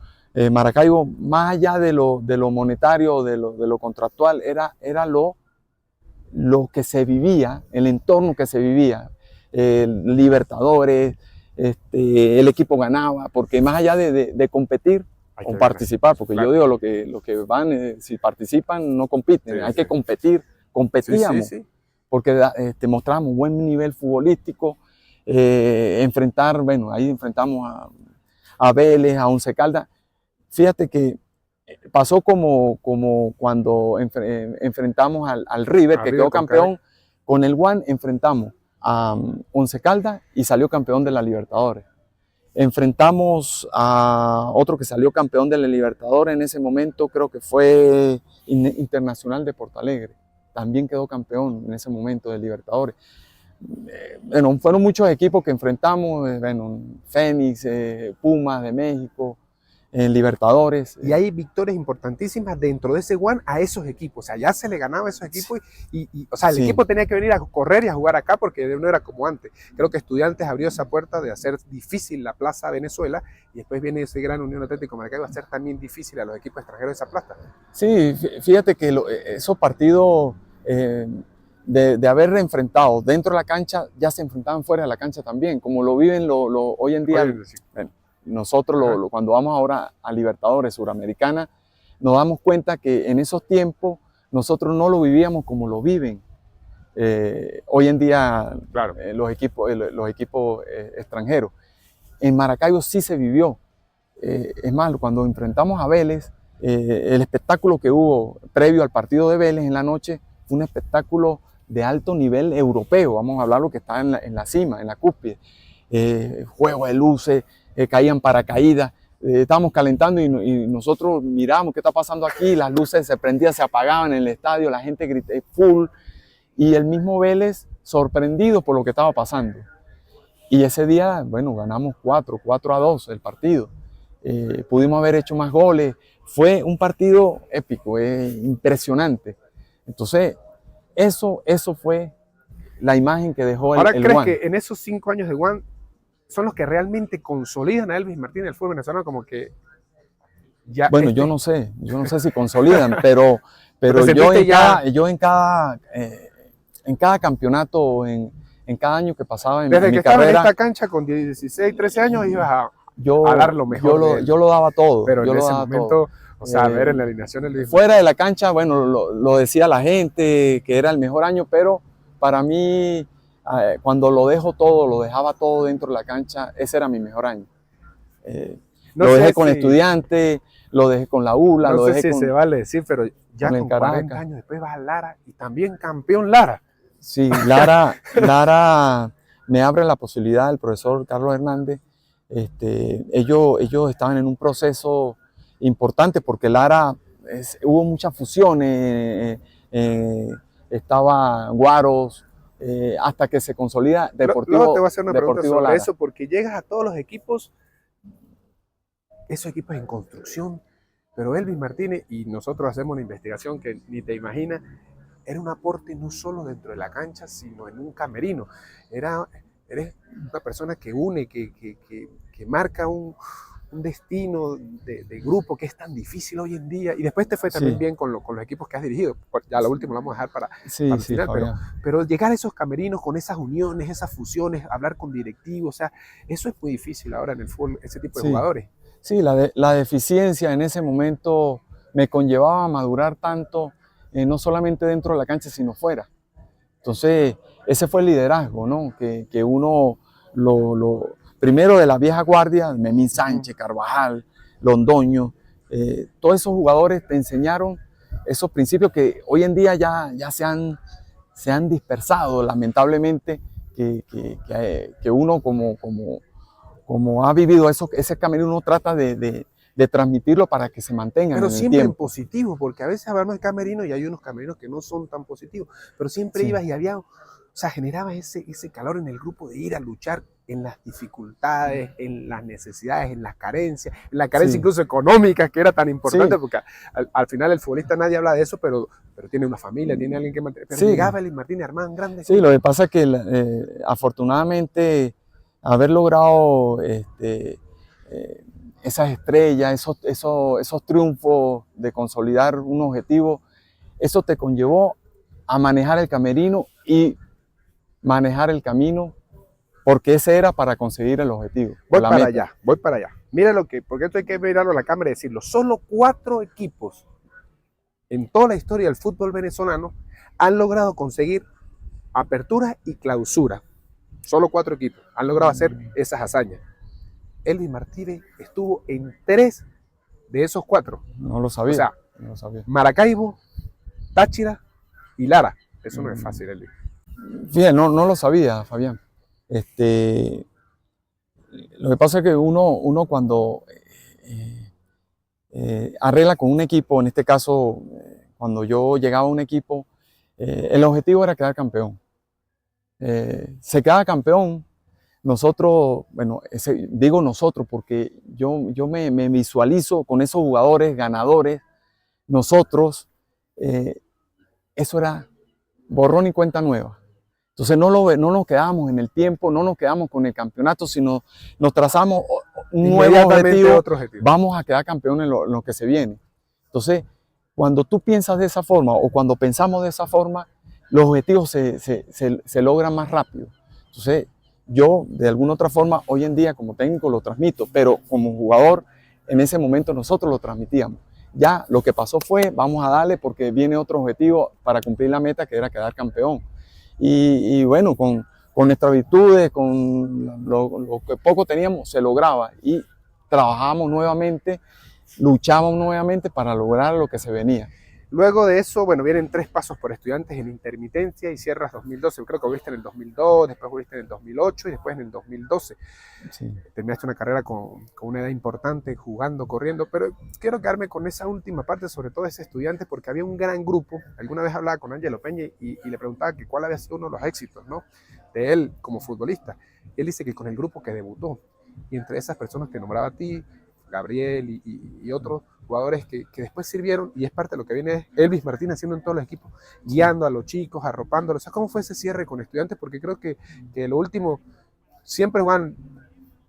Maracaibo, más allá de lo monetario, de lo contractual, era lo que se vivía, el entorno que se vivía. Libertadores, el equipo ganaba, porque más allá de competir, o participar, porque yo digo, lo que van, si participan, no compiten, hay que competir, competíamos, porque mostrábamos buen nivel futbolístico, enfrentar, bueno, ahí enfrentamos a Vélez, a Once Caldas. Fíjate que pasó como cuando enfrentamos al River, que quedó campeón. Con el One enfrentamos a Once Caldas y salió campeón de la Libertadores. Enfrentamos a otro que salió campeón de la Libertadores en ese momento, creo que fue Internacional de Porto Alegre. También quedó campeón en ese momento de Libertadores. Bueno, fueron muchos equipos que enfrentamos, bueno, Fénix, Pumas de México, en Libertadores. Y hay victorias importantísimas dentro de ese One a esos equipos. O sea, ya se le ganaba a esos equipos o sea, el equipo tenía que venir a correr y a jugar acá porque no era como antes. Creo que Estudiantes abrió esa puerta de hacer difícil la plaza Venezuela y después viene ese gran Unión Atlético Maracaibo a hacer también difícil a los equipos extranjeros esa plaza. Sí, fíjate que esos partidos de haber enfrentado dentro de la cancha ya se enfrentaban fuera de la cancha también, como lo viven hoy en día. Bueno, nosotros cuando vamos ahora a Libertadores Suramericana, nos damos cuenta que en esos tiempos nosotros no lo vivíamos como lo viven hoy en día los equipos extranjeros. En Maracaibo sí se vivió. Es más, cuando enfrentamos a Vélez, el espectáculo que hubo previo al partido de Vélez en la noche fue un espectáculo de alto nivel europeo. Vamos a hablar lo que está en la cima, en la cúspide. Juego de luces, caían paracaídas, estábamos calentando y nosotros miramos qué está pasando aquí, las luces se prendían, se apagaban en el estadio, la gente gritaba full, y el mismo Vélez sorprendido por lo que estaba pasando. Y ese día, bueno, ganamos 4-2 el partido, pudimos haber hecho más goles, fue un partido épico, impresionante. Entonces, eso fue la imagen que dejó el One. ¿Ahora crees que en esos 5 años de One son los que realmente consolidan a Elvis Martínez el fútbol venezolano como que ya? Bueno, yo no sé si consolidan, pero yo en cada campeonato, en cada año que pasaba en mi carrera. Desde que estaba en esta cancha con 16, 13 años ibas a dar lo mejor. Yo lo daba todo. Pero en ese momento, o sea, ver en la alineación el Elvis fuera de la cancha, bueno, lo decía la gente, que era el mejor año, pero para mí, cuando lo dejaba todo dentro de la cancha, ese era mi mejor año. Lo dejé con Estudiantes, lo dejé con la ULA, no sé si se vale decir, pero ya con 40 años después vas a Lara y también campeón Lara. Sí, Lara me abre la posibilidad, el profesor Carlos Hernández. Ellos estaban en un proceso importante porque Lara, hubo muchas fusiones, estaba Guaros, hasta que se consolida Deportivo Lara. Luego te voy a hacer una pregunta sobre eso, porque llegas a todos los equipos, esos equipos en construcción, pero Elvis Martínez, y nosotros hacemos una investigación que ni te imaginas, era un aporte no solo dentro de la cancha, sino en un camerino. Eres una persona que une, que marca un destino de grupo que es tan difícil hoy en día, y después te fue también bien con los equipos que has dirigido. Ya lo último lo vamos a dejar para el final, pero llegar a esos camerinos con esas uniones, esas fusiones, hablar con directivos, o sea, eso es muy difícil ahora en el fútbol, ese tipo de jugadores. Sí, la deficiencia en ese momento me conllevaba a madurar tanto, no solamente dentro de la cancha, sino fuera. Entonces, ese fue el liderazgo, ¿no? Que uno primero de la vieja guardia, Memín Sánchez, Carvajal, Londoño, todos esos jugadores te enseñaron esos principios que hoy en día ya se han dispersado, lamentablemente, que uno como ha vivido ese camino, uno trata de transmitirlo para que se mantengan. Pero en el siempre tiempo. En positivo, porque a veces hablamos de camerino y hay unos camerinos que no son tan positivos, pero siempre ibas y había, o sea, generaba ese calor en el grupo de ir a luchar en las dificultades, en las necesidades, en las carencias, en la carencia incluso económica, que era tan importante, porque al final el futbolista nadie habla de eso, pero tiene una familia, tiene alguien que mantener. Pero llegaba Elvis Martínez, armaban grandes. Sí, lo que pasa es que afortunadamente haber logrado esas estrellas, esos triunfos de consolidar un objetivo, eso te conllevó a manejar el camerino y manejar el camino, porque ese era para conseguir el objetivo. Voy para allá. Mira porque esto hay que mirarlo a la cámara y decirlo. Solo 4 equipos en toda la historia del fútbol venezolano han logrado conseguir apertura y clausura. Solo 4 equipos han logrado hacer esas hazañas. Elvis Martínez estuvo en 3 de esos 4. No lo sabía. O sea, no lo sabía. Maracaibo, Táchira y Lara. Eso no es fácil, Elvis. Fíjate, no lo sabía, Fabián. Lo que pasa es que uno cuando arregla con un equipo, en este caso, cuando yo llegaba a un equipo, el objetivo era quedar campeón. Se queda campeón. Nosotros, bueno, digo nosotros porque yo me visualizo con esos jugadores ganadores. Nosotros, eso era borrón y cuenta nueva. Entonces no nos quedamos en el tiempo, no nos quedamos con el campeonato, sino nos trazamos un nuevo objetivo. Vamos a quedar campeones en lo que se viene. Entonces, cuando tú piensas de esa forma o cuando pensamos de esa forma, los objetivos se logran más rápido. Entonces, yo de alguna otra forma, hoy en día como técnico lo transmito, pero como jugador, en ese momento nosotros lo transmitíamos. Ya lo que pasó fue, vamos a darle porque viene otro objetivo para cumplir la meta que era quedar campeón. Y bueno, con nuestras virtudes, con lo que poco teníamos, se lograba y trabajábamos nuevamente, luchábamos nuevamente para lograr lo que se venía. Luego de eso, bueno, vienen 3 pasos por Estudiantes en intermitencia y cierras 2012. Creo que volviste en el 2002, después volviste en el 2008 y después en el 2012. Sí. Terminaste una carrera con una edad importante, jugando, corriendo, pero quiero quedarme con esa última parte, sobre todo ese Estudiantes, porque había un gran grupo. Alguna vez hablaba con Ángelo Peña y le preguntaba que cuál había sido uno de los éxitos, ¿no?, de él como futbolista. Él dice que con el grupo que debutó, y entre esas personas te nombraba a ti, Gabriel y otros jugadores que después sirvieron, y es parte de lo que viene Elvis Martínez haciendo en todos los equipos, guiando a los chicos, arropándolos. O sea, ¿cómo fue ese cierre con Estudiantes? Porque creo que lo último, siempre juegan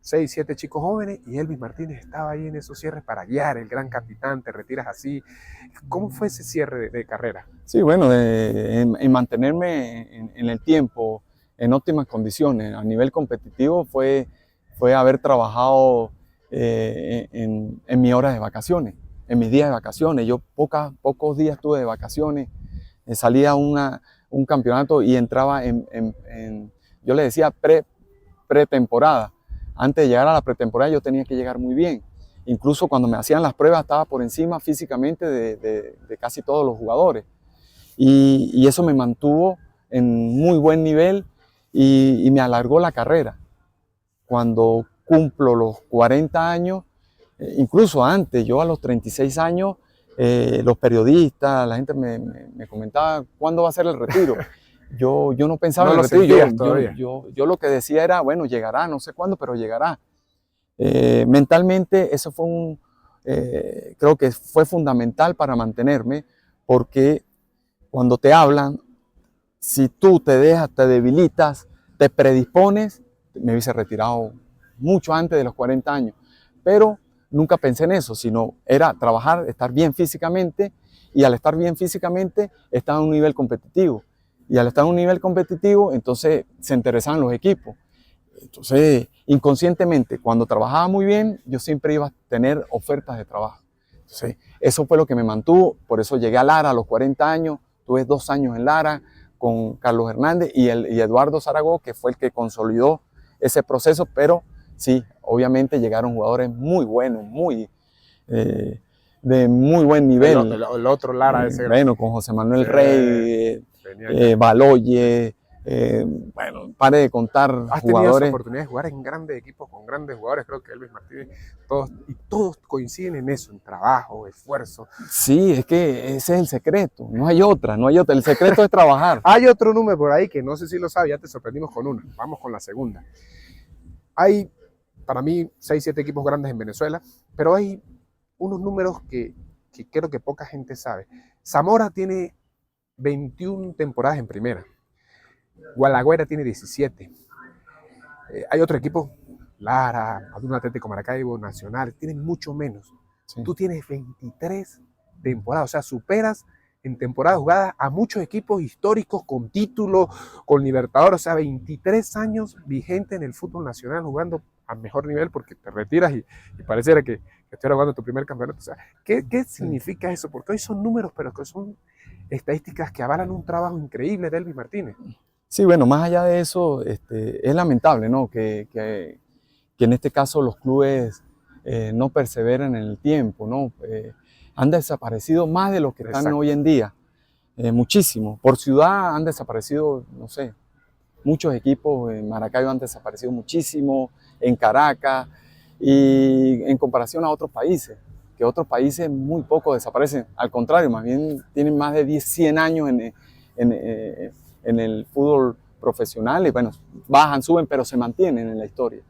6, 7 chicos jóvenes, y Elvis Martínez estaba ahí en esos cierres para guiar, el gran capitán, te retiras así. ¿Cómo fue ese cierre de carrera? Sí, bueno, en mantenerme en el tiempo, en óptimas condiciones, a nivel competitivo, fue haber trabajado en mis horas de vacaciones, en mis días de vacaciones. Yo pocos días tuve de vacaciones, salía a un campeonato y entraba yo le decía pretemporada. Antes de llegar a la pretemporada yo tenía que llegar muy bien. Incluso cuando me hacían las pruebas estaba por encima físicamente de casi todos los jugadores. Y eso me mantuvo en muy buen nivel y me alargó la carrera. Cuando cumplo los 40 años, incluso antes, yo a los 36 años, los periodistas, la gente me comentaba cuándo va a ser el retiro. Yo no pensaba en el retiro, yo lo que decía era, bueno, llegará, no sé cuándo, pero llegará. Mentalmente eso fue creo que fue fundamental para mantenerme, porque cuando te hablan, si tú te dejas, te debilitas, te predispones, me hubiese retirado mucho antes de los 40 años, pero nunca pensé en eso, sino era trabajar, estar bien físicamente, y al estar bien físicamente, estar a un nivel competitivo, y al estar a un nivel competitivo, entonces se interesaban los equipos. Entonces, inconscientemente, cuando trabajaba muy bien, yo siempre iba a tener ofertas de trabajo. Entonces, eso fue lo que me mantuvo, por eso llegué a Lara a los 40 años, tuve 2 años en Lara con Carlos Hernández y Eduardo Zaragoza, que fue el que consolidó ese proceso, pero sí, obviamente llegaron jugadores muy buenos, de muy buen nivel. El otro Lara ese. Bueno, con José Manuel Rey, Baloye, bueno, pare de contar jugadores. Has tenido esa oportunidad de jugar en grandes equipos con grandes jugadores, creo que Elvis Martínez, todos coinciden en eso, en trabajo, esfuerzo. Sí, es que ese es el secreto, no hay otra, el secreto es trabajar. Hay otro número por ahí que no sé si lo sabes, ya te sorprendimos con una, vamos con la segunda. Hay, para mí, 6, 7 equipos grandes en Venezuela, pero hay unos números que creo que poca gente sabe. Zamora tiene 21 temporadas en primera. Gualagüera tiene 17. Hay otro equipo, Lara, un Atlético Maracaibo, Nacional, tienen mucho menos. Sí. Tú tienes 23 temporadas, o sea, superas en temporadas jugadas a muchos equipos históricos con títulos, con Libertadores, o sea, 23 años vigente en el fútbol nacional jugando a mejor nivel, porque te retiras y pareciera que estás jugando tu primer campeonato. O sea, ¿qué significa eso? Porque hoy son números, pero que son estadísticas que avalan un trabajo increíble de Elvis Martínez. Sí, bueno, más allá de eso, es lamentable, ¿no? Que en este caso los clubes no perseveran en el tiempo, ¿no? Han desaparecido más de los que están Exacto. hoy en día, muchísimo. Por ciudad han desaparecido, no sé, muchos equipos. En Maracaibo han desaparecido muchísimo, en Caracas, y en comparación a otros países, que otros países muy poco desaparecen. Al contrario, más bien tienen más de 100 años en el fútbol profesional, y bueno, bajan, suben, pero se mantienen en la historia.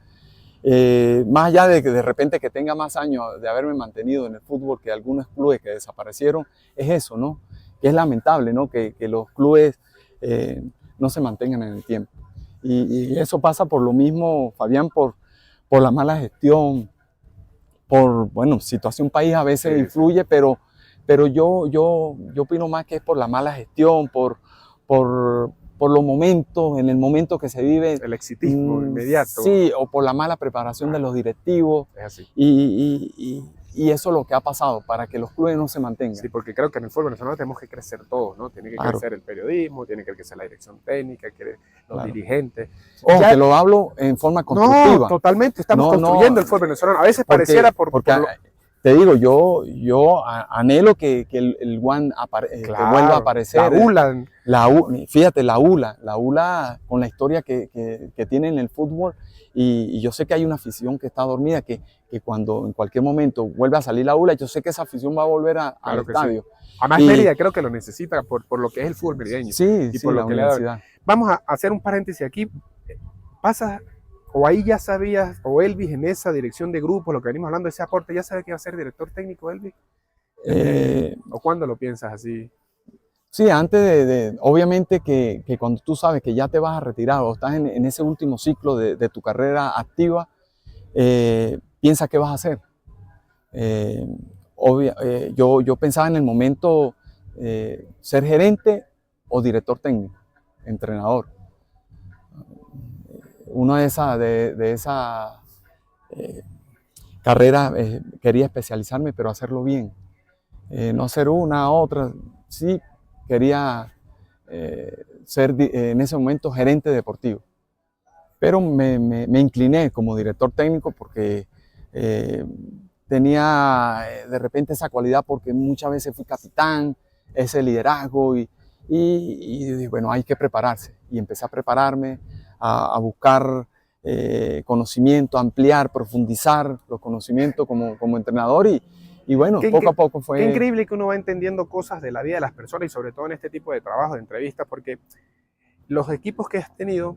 Más allá de que de repente que tenga más años de haberme mantenido en el fútbol que algunos clubes que desaparecieron, es eso, ¿no? Que es lamentable, ¿no? Que los clubes no se mantengan en el tiempo. Y eso pasa por lo mismo, Fabián, por la mala gestión, por, bueno, situación país a veces influye, pero yo opino más que es por la mala gestión, por los momentos, en el momento que se vive. El exitismo inmediato. Sí, o por la mala preparación de los directivos. Es así. Y eso es lo que ha pasado, para que los clubes no se mantengan. Sí, porque creo que en el fútbol venezolano tenemos que crecer todos, ¿no? Tiene que crecer el periodismo, tiene que crecer la dirección técnica, los dirigentes. Ojo, que lo hablo en forma constructiva. No, totalmente, estamos construyendo el fútbol venezolano. A veces pareciera porque te digo, yo anhelo que el WAN que vuelva a aparecer. Fíjate, la ULA con la historia que tiene en el fútbol, y yo sé que hay una afición que está dormida, que cuando en cualquier momento vuelve a salir la ULA, yo sé que esa afición va a volver al estadio. Sí. Además, Mérida creo que lo necesita por lo que es el fútbol merideño. Sí, y sí, por la lo que universidad. Vamos a hacer un paréntesis aquí. Pasa, o ahí ya sabías, o Elvis en esa dirección de grupos, lo que venimos hablando, ese aporte, ¿ya sabes que iba a ser director técnico, Elvis? ¿O cuándo lo piensas así? Sí, antes obviamente que cuando tú sabes que ya te vas a retirar o estás en ese último ciclo de tu carrera activa, piensa qué vas a hacer. Yo pensaba en el momento ser gerente o director técnico, entrenador. Una de esas carreras quería especializarme, pero hacerlo bien. No hacer una, otra. Sí, quería ser en ese momento gerente deportivo. Pero me incliné como director técnico porque tenía de repente esa cualidad, porque muchas veces fui capitán, ese liderazgo, y bueno, hay que prepararse. Y empecé a prepararme, a buscar conocimiento, ampliar, profundizar los conocimientos como entrenador, y bueno, poco a poco fue... Qué increíble que uno va entendiendo cosas de la vida de las personas, y sobre todo en este tipo de trabajo, de entrevistas, porque los equipos que has tenido,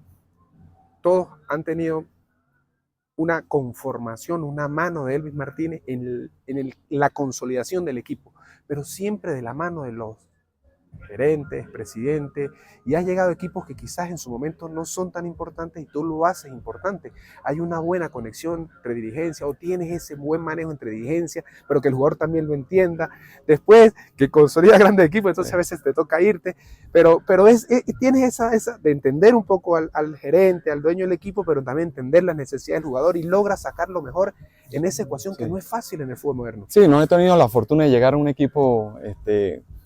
todos han tenido una conformación, una mano de Elvis Martínez en la consolidación del equipo, pero siempre de la mano de los gerentes, presidentes, y has llegado a equipos que quizás en su momento no son tan importantes y tú lo haces importante. Hay una buena conexión entre dirigencia, o tienes ese buen manejo entre dirigencia, pero que el jugador también lo entienda. Después que consolida grandes equipos, entonces a veces te toca irte, pero tienes esa de entender un poco al gerente, al dueño del equipo, pero también entender las necesidades del jugador, y logras sacar lo mejor en esa ecuación que no es fácil en el fútbol moderno. Sí, no he tenido la fortuna de llegar a un equipo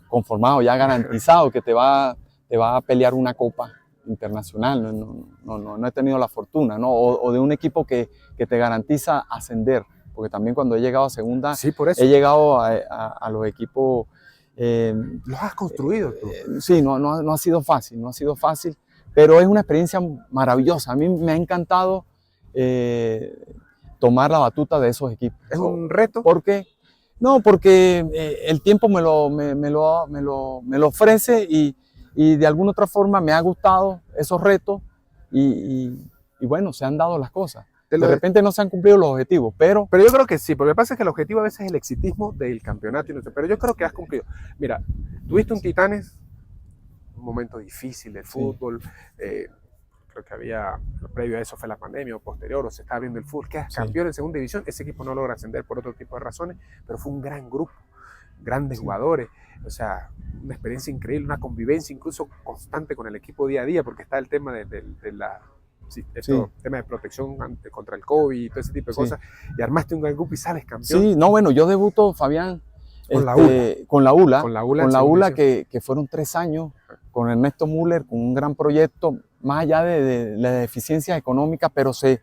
conformado, ya garantizado, que te va a pelear una copa internacional. No he tenido la fortuna, ¿no? O de un equipo que te garantiza ascender, porque también cuando he llegado a segunda, sí, por eso. He llegado a los equipos... los has construido tú. Sí, no ha sido fácil, pero es una experiencia maravillosa. A mí me ha encantado tomar la batuta de esos equipos. ¿Es un reto? ¿Por qué? No, porque el tiempo me lo ofrece, y de alguna otra forma me ha gustado esos retos, y bueno, se han dado las cosas. De repente no se han cumplido los objetivos, pero yo creo que sí, porque lo que pasa es que el objetivo a veces es el exitismo del campeonato, pero yo creo que has cumplido. Mira, tuviste un Titanes, un momento difícil del fútbol, creo que había, previo a eso fue la pandemia, o posterior, o se estaba viendo el fútbol, quedas campeón en segunda división. Ese equipo no logra ascender por otro tipo de razones, pero fue un gran grupo, grandes jugadores, o sea, una experiencia increíble, una convivencia incluso constante con el equipo día a día, porque está el tema tema de protección contra el COVID y todo ese tipo de cosas, y armaste un gran grupo y sales campeón. Sí, no, bueno, yo debuto, Fabián, con la ULA, que fueron 3 años con Ernesto Müller, con un gran proyecto, más allá de las deficiencias económicas, pero se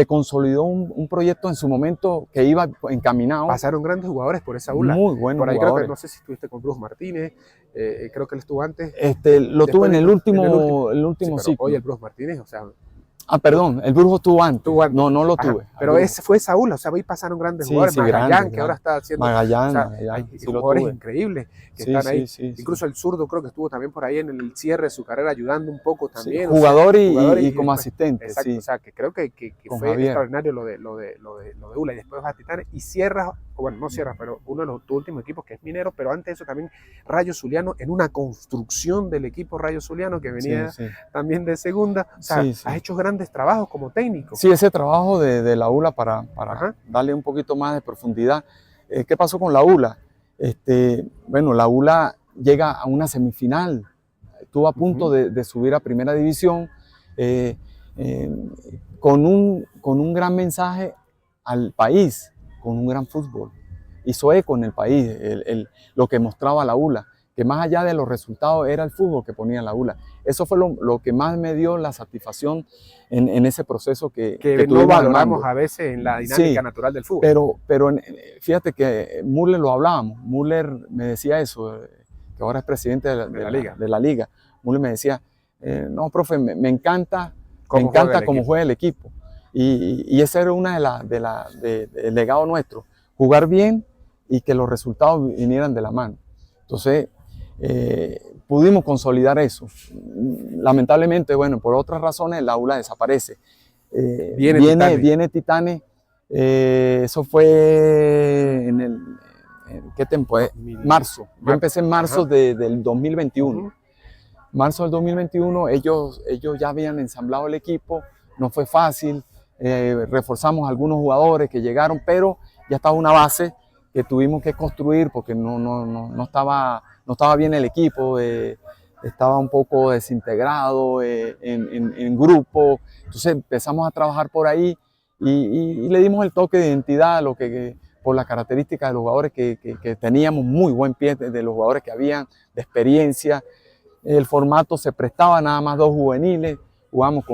consolidó un proyecto en su momento que iba encaminado. Pasaron grandes jugadores por esa ULA. Muy buenos por ahí jugadores. Creo que, no sé si estuviste con Bruce Martínez, creo que él estuvo antes. Lo tuve en el último sí, ciclo. Oye, el Bruce Martínez, o sea... Perdón, el Brujo estuvo antes. No lo tuve. Pero fue esa ULA, o sea, ahí pasaron grandes jugadores. Sí, Magallán, grandes, que ahora está haciendo... Magallán, hay sí jugadores lo tuve. increíbles que están ahí. Sí, Incluso el zurdo creo que estuvo también por ahí en el cierre de su carrera ayudando un poco también. Jugador y como asistente. Exacto, o sea, que creo que fue Javier. extraordinario lo de ULA. Y después vas a Titanes y cierras, bueno, no cierras, pero uno de tus últimos equipos que es Minero, pero antes de eso también Rayo Zuliano, en una construcción del equipo Rayo Zuliano que venía también de segunda. O sea, has hecho grandes trabajos como técnico. Sí, ese trabajo de la ULA para darle un poquito más de profundidad. ¿Qué pasó con la ULA? Bueno, la ULA llega a una semifinal, estuvo a punto de subir a primera división con un gran mensaje al país, con un gran fútbol. Hizo eco en el país lo que mostraba la ULA, que más allá de los resultados era el fútbol que ponía la ULA. Eso fue lo que más me dio la satisfacción en ese proceso que no valoramos a veces en la dinámica natural del fútbol. Pero fíjate que Müller lo hablábamos. Müller me decía eso, que ahora es presidente de la liga. Müller me decía, no, profe, me encanta cómo juega el equipo. Y ese era una del legado nuestro, jugar bien y que los resultados vinieran de la mano. Entonces, pudimos consolidar eso. Lamentablemente, bueno, por otras razones la ULA desaparece. Viene Titanes, eso fue ¿qué tiempo es? Marzo. Yo empecé en marzo del 2021. Marzo del 2021, ellos ya habían ensamblado el equipo, no fue fácil, reforzamos algunos jugadores que llegaron, pero ya estaba una base que tuvimos que construir porque no estaba bien el equipo, estaba un poco desintegrado en grupo. Entonces empezamos a trabajar por ahí y le dimos el toque de identidad por las características de los jugadores que teníamos, muy buen pie de los jugadores que habían, de experiencia. El formato se prestaba, nada más 2 juveniles. Jugamos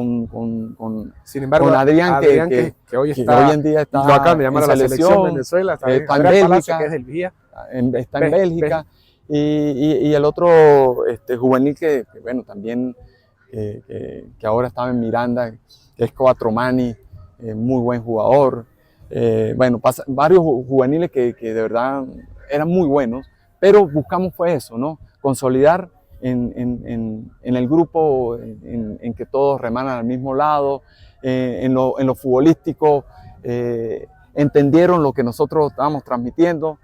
Sin embargo, con Adrián que hoy en día está lo acaban de llamar a la selección de Venezuela, está en Bélgica, Palacio, que es del Vía. Está en Bélgica. Y el otro juvenil que bueno, también que ahora estaba en Miranda, que es Coatromani, muy buen jugador. Bueno, varios juveniles que de verdad eran muy buenos, pero buscamos fue eso, ¿no? Consolidar en el grupo, en que todos remanan al mismo lado, en lo futbolístico, entendieron lo que nosotros estábamos transmitiendo,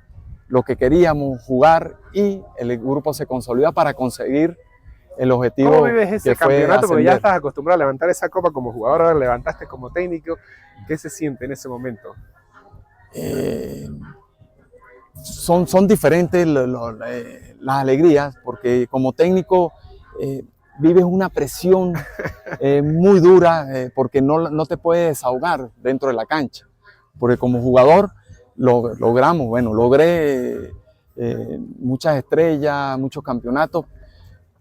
lo que queríamos jugar, y el grupo se consolida para conseguir el objetivo. ¿Cómo vives ese campeonato? Porque ya estás acostumbrado a levantar esa copa como jugador, ahora levantaste como técnico. ¿Qué se siente en ese momento? Son diferentes las alegrías, porque como técnico vives una presión muy dura, porque no te puedes desahogar dentro de la cancha. Porque como jugador logré muchas estrellas, muchos campeonatos,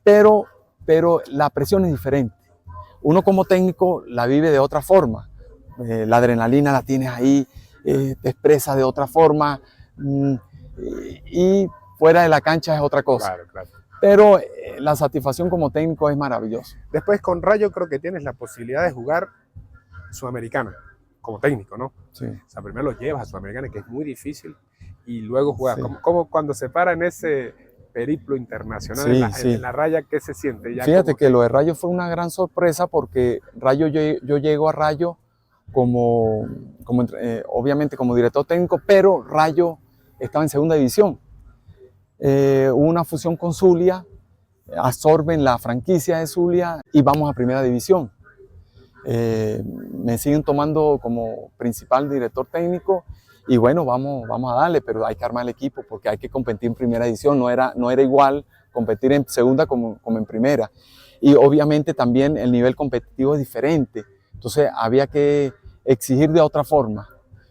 pero la presión es diferente. Uno como técnico la vive de otra forma. La adrenalina la tienes ahí, te expresas de otra forma, y fuera de la cancha es otra cosa. Claro. Pero la satisfacción como técnico es maravillosa. Después con Rayo creo que tienes la posibilidad de jugar Sudamericana como técnico, ¿no? Sí. O sea, primero lo llevas a Sudamericana, que es muy difícil, y luego juegas. Sí. Como cuando se para en ese periplo internacional en la Raya, ¿qué se siente? Ya fíjate que lo de Rayo fue una gran sorpresa, porque yo llego a Rayo obviamente como director técnico, pero Rayo estaba en segunda división. Hubo una fusión con Zulia, absorben la franquicia de Zulia y vamos a primera división. Me siguen tomando como principal director técnico y bueno, vamos a darle, pero hay que armar el equipo porque hay que competir en primera división. No era igual competir en segunda como en primera, y obviamente también el nivel competitivo es diferente, entonces había que exigir de otra forma.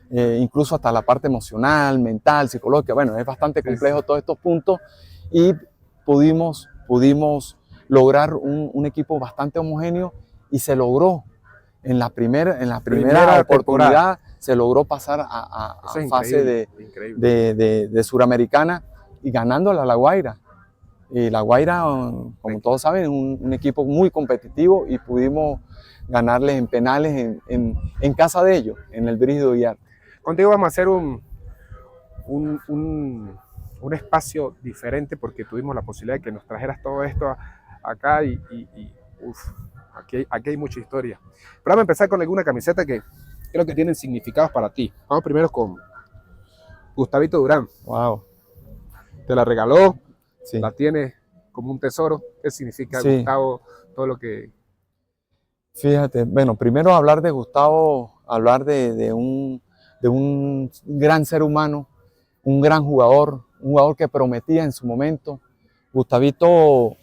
Incluso hasta la parte emocional, mental, psicológica. Bueno, es bastante complejo todos estos puntos, y pudimos lograr un equipo bastante homogéneo y se logró. En la primera Primera oportunidad temporada. se logró pasar a Eso es fase increíble. de Suramericana y ganándola a La Guaira. Y La Guaira, como todos saben, es un equipo muy competitivo y pudimos ganarles en penales en casa de ellos, en el Brígido Villar. Contigo vamos a hacer un espacio diferente porque tuvimos la posibilidad de que nos trajeras todo esto acá y uf, aquí hay mucha historia. Pero vamos a empezar con alguna camiseta que creo que tienen significados para ti. Vamos primero con Gustavito Durán. Wow. Te la regaló, Sí. la tienes como un tesoro. ¿Qué significa, Sí. Gustavo, todo lo que... Fíjate, bueno, primero hablar de Gustavo, hablar de un gran ser humano, un gran jugador, un jugador que prometía en su momento. Gustavito,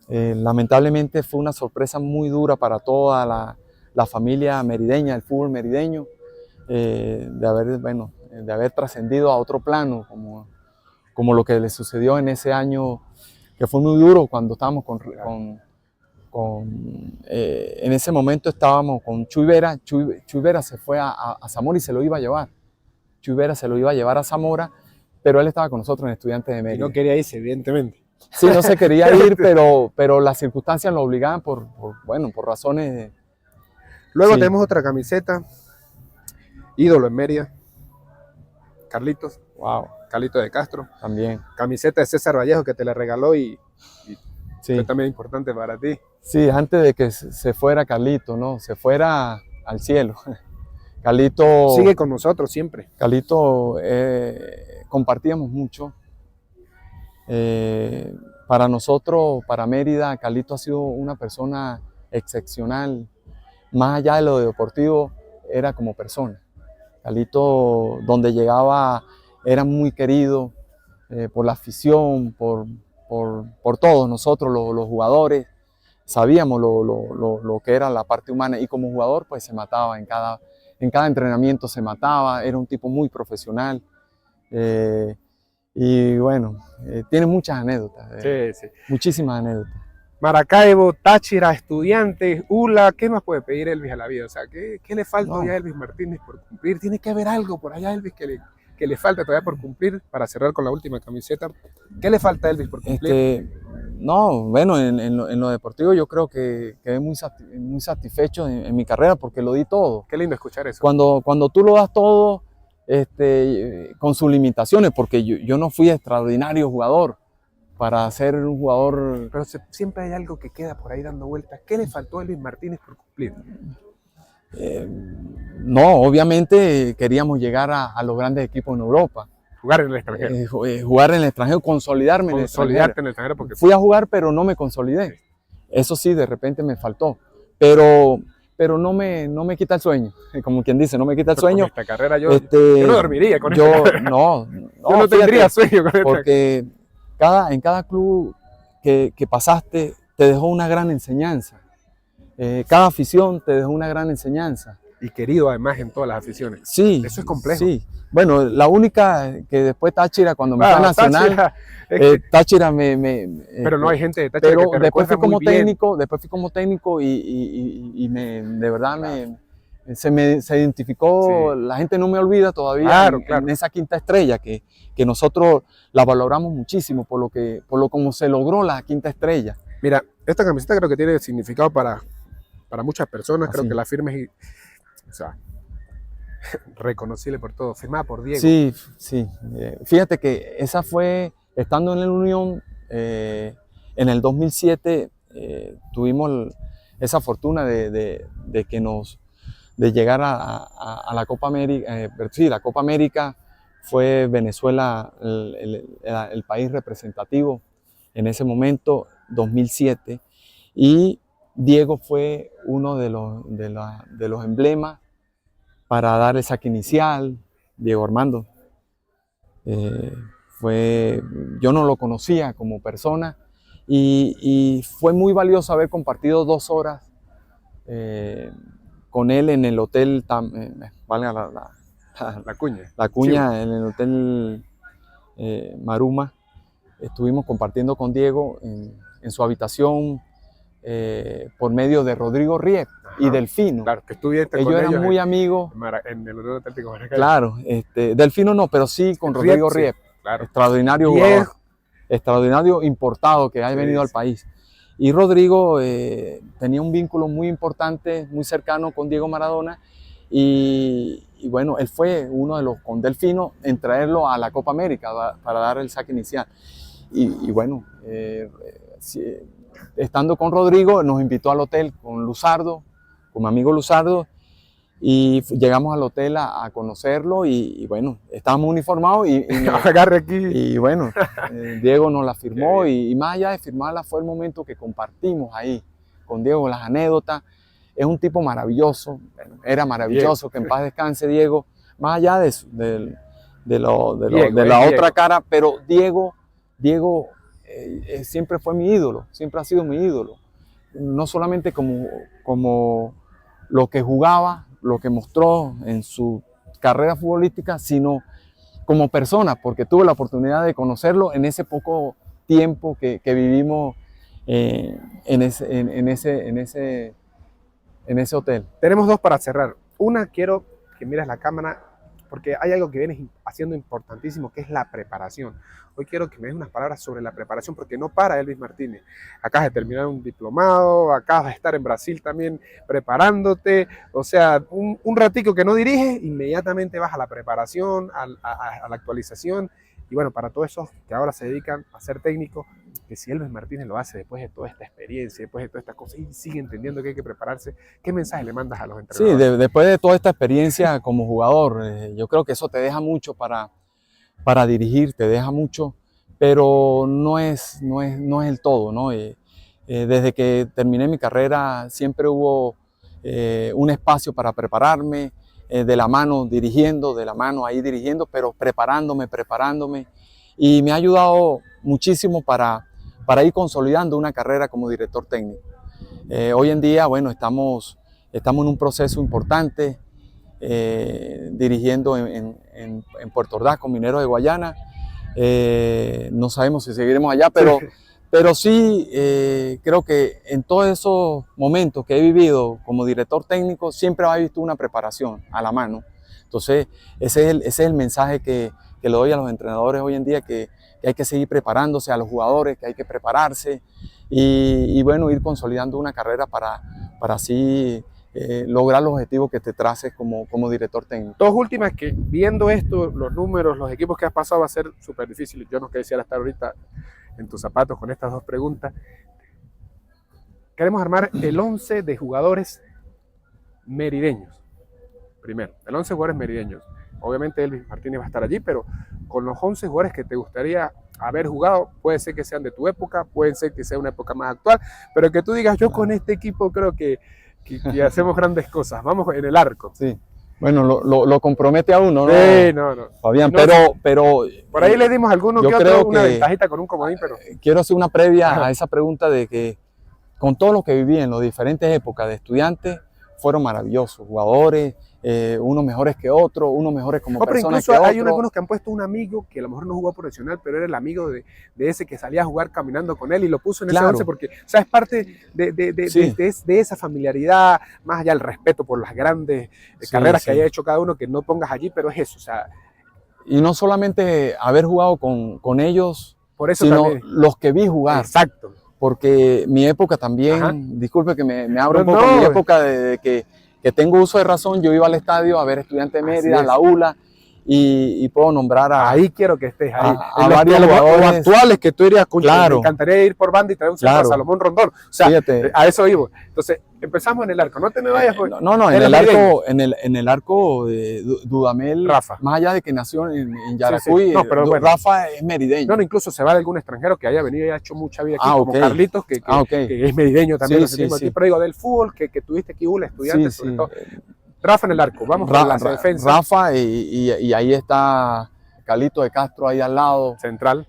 lamentablemente fue una sorpresa muy dura para toda la familia merideña, el fútbol merideño, de haber trascendido a otro plano, como lo que le sucedió en ese año, que fue muy duro cuando estábamos en ese momento estábamos con Chuy Vera. Chuy Vera se fue a Zamora y se lo iba a llevar. Chuy Vera se lo iba a llevar a Zamora, pero él estaba con nosotros en Estudiantes de Mérida. Y no quería irse, evidentemente. Sí, no se quería ir, pero las circunstancias lo obligaban por razones. Luego Sí. tenemos otra camiseta, ídolo en Mérida, Carlitos. Wow, Carlitos de Castro. también. Camiseta de César Vallejo que te la regaló y Sí. fue también importante para ti. Sí, antes de que se fuera Carlito, ¿no? Se fuera al cielo. Carlito. Sigue con nosotros siempre. Carlito, compartíamos mucho. Para nosotros, para Mérida, Carlito ha sido una persona excepcional. Más allá de lo deportivo, era como persona. Carlito, donde llegaba, era muy querido por la afición, por todos nosotros, los jugadores. Sabíamos lo que era la parte humana y como jugador, pues se mataba en cada entrenamiento, se mataba. Era un tipo muy profesional. Y bueno, tiene muchas anécdotas, Sí. muchísimas anécdotas. Maracaibo, Táchira, Estudiantes, ULA, ¿qué más puede pedir Elvis a la vida? O sea, ¿qué le falta hoy a Elvis Martínez por cumplir? Tiene que haber algo por allá, Elvis, que le falta todavía por cumplir, para cerrar con la última camiseta. ¿Qué le falta a Elvis por cumplir? No, bueno, en lo deportivo yo creo que quedé muy satisfecho en mi carrera porque lo di todo. Qué lindo escuchar eso. Cuando tú lo das todo, con sus limitaciones, porque yo no fui extraordinario jugador para ser un jugador. Pero siempre hay algo que queda por ahí dando vueltas. ¿Qué le faltó a Elvis Martínez por cumplir? No, obviamente queríamos llegar a los grandes equipos en Europa. Jugar en el extranjero. Jugar en el extranjero, consolidarme en el extranjero. Consolidarte en el extranjero. Porque fui a jugar, pero no me consolidé. Eso sí, de repente me faltó. Pero no me quita el sueño. Como quien dice, no me quita el sueño. Con esta carrera yo no dormiría con esta carrera. Yo no tendría sueño con esta. Porque en cada club que pasaste te dejó una gran enseñanza. Cada afición te dejó una gran enseñanza. Y querido además en todas las aficiones. Sí. Eso es complejo. Sí. Bueno, la única que después Táchira, cuando me fue a Nacional, Táchira pero no hay gente de Táchira que te después fui como muy bien. técnico y de verdad se identificó, la gente no me olvida todavía Claro. en esa quinta estrella que nosotros la valoramos muchísimo por lo como se logró la quinta estrella. Mira, esta camiseta creo que tiene significado para muchas personas. Creo que la firma es, o sea, reconocible por todo, firmada por Diego. Sí. Fíjate que esa fue, estando en la Unión, en el 2007 tuvimos esa fortuna de llegar a la Copa América. Sí, la Copa América fue Venezuela el país representativo en ese momento, 2007, y Diego fue uno de los emblemas para dar el saque inicial. Diego Armando. Yo no lo conocía como persona y fue muy valioso haber compartido 2 horas con él en el hotel, valga la cuña. Sí. En el hotel Maruma. Estuvimos compartiendo con Diego en su habitación por medio de Rodrigo Riep y Delfino. Claro, que estuviste Ellos con eran ellos muy amigos. en el Unión Atlético Maracay. Claro, Delfino no, pero sí con Rodrigo Sí, Riep. claro. Extraordinario jugador, extraordinario importado que haya venido al país. Y Rodrigo tenía un vínculo muy importante, muy cercano con Diego Maradona. Y bueno, él fue uno de los con Delfino en traerlo a la Copa América para dar el saque inicial. Y bueno, estando con Rodrigo, nos invitó al hotel con Luzardo, con mi amigo Luzardo, y llegamos al hotel a conocerlo y bueno, estábamos uniformados y bueno, Diego nos la firmó y más allá de firmarla fue el momento que compartimos ahí con Diego, las anécdotas. Es un tipo maravilloso, bueno, era maravilloso, que en paz descanse Diego, más allá de la otra cara, pero Diego siempre fue mi ídolo, siempre ha sido mi ídolo, no solamente como lo que jugaba, lo que mostró en su carrera futbolística, sino como persona, porque tuve la oportunidad de conocerlo en ese poco tiempo que vivimos en ese hotel. Tenemos dos para cerrar. Una, quiero que mires la cámara, porque hay algo que vienes haciendo importantísimo, que es la preparación. Hoy quiero que me des unas palabras sobre la preparación, porque no para Elvis Martínez. Acabas de terminar un diplomado, acabas de estar en Brasil también preparándote. O sea, un ratico que no diriges, inmediatamente vas a la preparación, a la actualización. Y bueno, para todos esos que ahora se dedican a ser técnicos, que si Elvis Martínez lo hace después de toda esta experiencia, después de todas estas cosas, y sigue entendiendo que hay que prepararse, ¿qué mensaje le mandas a los entrenadores? Sí, después de toda esta experiencia como jugador, yo creo que eso te deja mucho para dirigir, te deja mucho, pero no es el todo, ¿no? Desde que terminé mi carrera siempre hubo un espacio para prepararme, de la mano dirigiendo, de la mano ahí dirigiendo, pero preparándome, y me ha ayudado muchísimo para ir consolidando una carrera como director técnico. Hoy en día, bueno, estamos en un proceso importante, dirigiendo en Puerto Ordaz con Mineros de Guayana. No sabemos si seguiremos allá, pero sí creo que en todos esos momentos que he vivido como director técnico siempre he visto una preparación a la mano. Entonces ese es el mensaje que le doy a los entrenadores hoy en día, que hay que seguir preparándose, a los jugadores que hay que prepararse y bueno, ir consolidando una carrera para así lograr los objetivos que te traces como director técnico. Dos últimas, que viendo esto, los números, los equipos que has pasado, va a ser súper difícil. Yo no quisiera estar ahorita en tus zapatos con estas dos preguntas. Queremos armar el 11 de jugadores merideños. Primero, el 11 jugadores merideños. Obviamente Elvis Martínez va a estar allí, pero con los 11 jugadores que te gustaría haber jugado, puede ser que sean de tu época, puede ser que sea una época más actual, pero que tú digas, yo con este equipo creo que hacemos grandes cosas. Vamos en el arco. Sí. Bueno, lo compromete a uno, ¿no? Sí, no. Fabián, no, pero por ahí le dimos a alguno que otro una ventajita con un comodín, pero quiero hacer una previa a esa pregunta de que con todo lo que viví en las diferentes épocas de estudiantes, fueron maravillosos, jugadores, unos mejores que otros, unos mejores como personas que otros. Hay algunos que han puesto un amigo que a lo mejor no jugó profesional, pero era el amigo de ese que salía a jugar caminando con él y lo puso en ese 11 porque, o sea, es parte de esa familiaridad, más allá del respeto por las grandes carreras que haya hecho cada uno, que no pongas allí, pero es eso, o sea. Y no solamente haber jugado con ellos, por eso sino también los que vi jugar. Exacto. Porque mi época también, disculpe que me abro un poco, mi época de que tengo uso de razón, yo iba al estadio a ver Estudiantes de Mérida, la ULA, y puedo nombrar ahí quiero que estés, ahí. A varios jugadores actuales que tú irías, claro. Me encantaría ir por banda y traer un centro a Salomón Rondón. O sea, fíjate, a eso vivo. Entonces, empezamos en el arco. No te me vayas. No, en el arco de Dudamel, Rafa. Más allá de que nació en Yaracuy, no, pero bueno, Rafa es merideño. No, incluso se va de algún extranjero que haya venido y ha hecho mucha vida aquí, como Carlitos, que es merideño también. Aquí, pero digo, del fútbol, que tuviste aquí, estudiantes, sobre todo. Rafa en el arco, vamos con la defensa. Rafa y ahí está Calito de Castro ahí al lado. Central.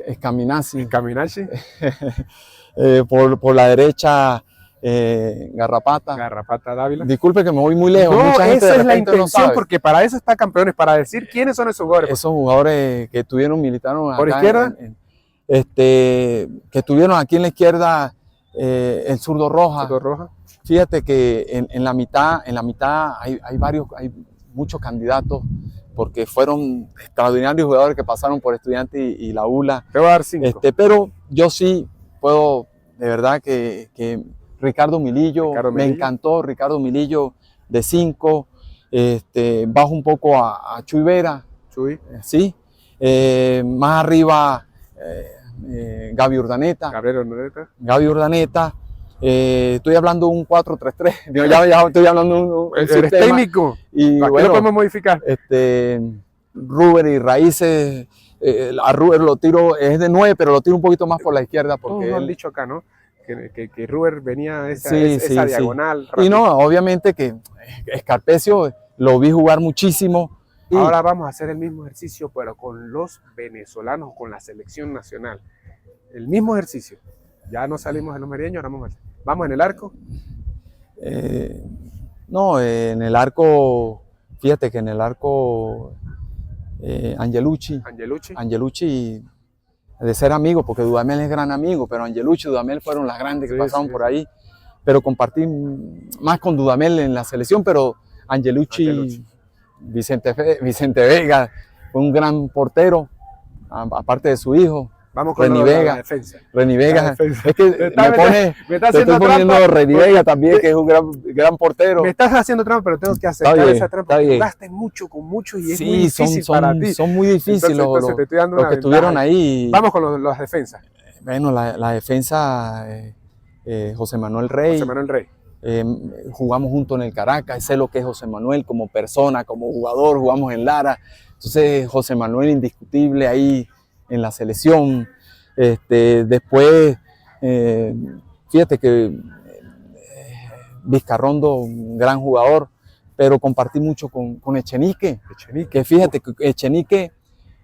Escaminazi. Escaminazi. Por la derecha, Garrapata. Garrapata Dávila. Disculpe que me voy muy lejos. No, mucha gente esa es la intención, no sabe, porque para eso está Campeones, para decir quiénes son esos jugadores. Esos jugadores que militaron por acá izquierda. que estuvieron aquí en la izquierda, el zurdo Roja. ¿Zurdo Roja? Fíjate que en la mitad hay muchos candidatos, porque fueron extraordinarios jugadores que pasaron por Estudiantes y la ULA. Te voy a dar 5. Pero yo sí puedo, de verdad que Ricardo Milillo, me encantó Ricardo Milillo de 5. Bajo un poco a Chuy Vera. Chuy. Sí. Más arriba Gaby Urdaneta. Gaby Urdaneta. Estoy hablando de un 4-3-3. Ya estoy hablando de un ¿Eres técnico? Y bueno, lo podemos modificar. Ruber y Raíces. A Ruber lo tiro, es de 9, pero lo tiro un poquito más por la izquierda. Porque todos lo han dicho acá, ¿no? Que Ruber venía esa diagonal. Sí. Y no, obviamente que Scarpezio lo vi jugar muchísimo. Ahora vamos a hacer el mismo ejercicio, pero con los venezolanos, con la selección nacional. El mismo ejercicio. Ya no salimos de los merideños, ahora vamos en el arco. No, en el arco, fíjate que en el arco Angelucci, de ser amigo, porque Dudamel es gran amigo, pero Angelucci y Dudamel fueron las grandes que pasaron por ahí. Pero compartí más con Dudamel en la selección, pero Angelucci. Vicente Vega fue un gran portero, aparte de su hijo. Vamos con la defensa. Reni Vega. Es que me estoy poniendo Reni Vega también, que es un gran portero. Me estás haciendo trampa, pero tengo que aceptar esa trampa. Porque jugaste mucho con muchos y es muy difícil para ti. Son muy difíciles los que estuvieron ahí. Vamos con las defensas. Bueno, la defensa, José Manuel Rey. Jugamos juntos en el Caracas, sé lo que es José Manuel como persona, como jugador, jugamos en Lara. Entonces José Manuel indiscutible ahí en la selección. Después, fíjate que Vizcarrondo, un gran jugador, pero compartí mucho con Echenique. Que fíjate que Echenique,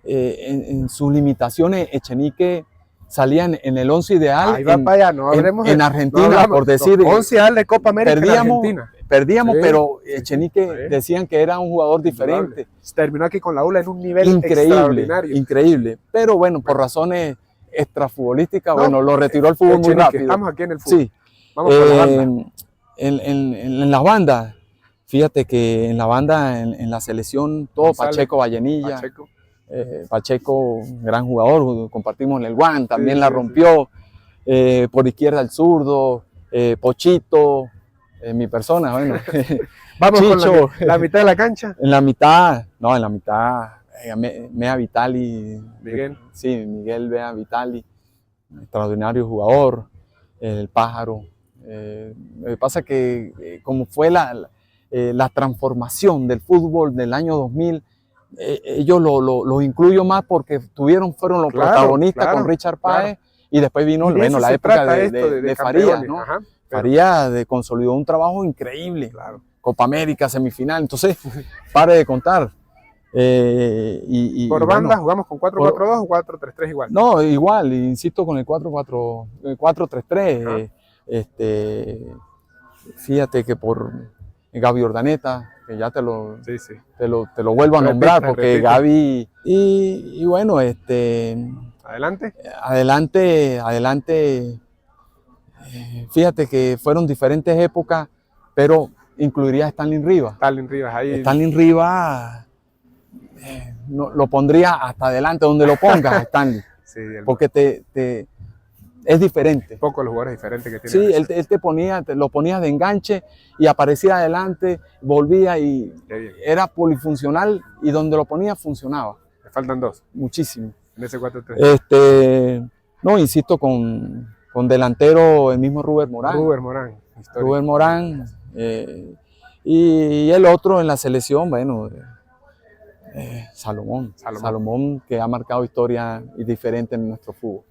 en sus limitaciones, Echenique salía en el 11 ideal en Argentina, por decir. 11 ideal de Copa América en Argentina. Perdíamos, pero Echenique decían que era un jugador diferente. Terminó aquí con la ULA en un nivel extraordinario. Increíble. Pero bueno, por razones extrafutbolísticas, lo retiró al fútbol muy rápido. Estamos aquí en el fútbol. Sí. Vamos con la banda. En las bandas, fíjate que en la banda, en la selección, todo González, Pacheco Vallenilla. Pacheco, gran jugador, compartimos en el Guan, también la rompió. Por izquierda el zurdo, Pochito, mi persona, bueno. Vamos Chicho, con la mitad de la cancha. En la mitad, Mea Vitali. Miguel. Sí, Miguel Mea Vitali, extraordinario jugador, el Pájaro. Lo que pasa es que como fue la transformación del fútbol del año 2000, ellos lo incluyo más porque fueron los protagonistas con Richard Páez, y después vino la época de Farías, ¿no? Farías consolidó un trabajo increíble, Copa América, semifinal, entonces pare de contar. Por banda, ¿jugamos con 4-4-2 o 4-3-3 igual? No, igual, insisto con el 4-3-3. Fíjate que por Gaby Urdaneta, que ya te lo vuelvo a nombrar, porque Gaby, y bueno, adelante, fíjate que fueron diferentes épocas, pero incluiría a Stanley Rivas. Stanley Rivas lo pondría hasta adelante, donde lo pongas, Stanley, porque es diferente. Pocos los jugadores diferentes que tiene. Sí, él lo ponía de enganche y aparecía adelante, volvía y era polifuncional, y donde lo ponía funcionaba. Le faltan 2. Muchísimo. En ese 4-3. No, insisto con delantero el mismo Ruber Morán. Ruber Morán. Y el otro en la selección, bueno, Salomón, que ha marcado historia y diferente en nuestro fútbol.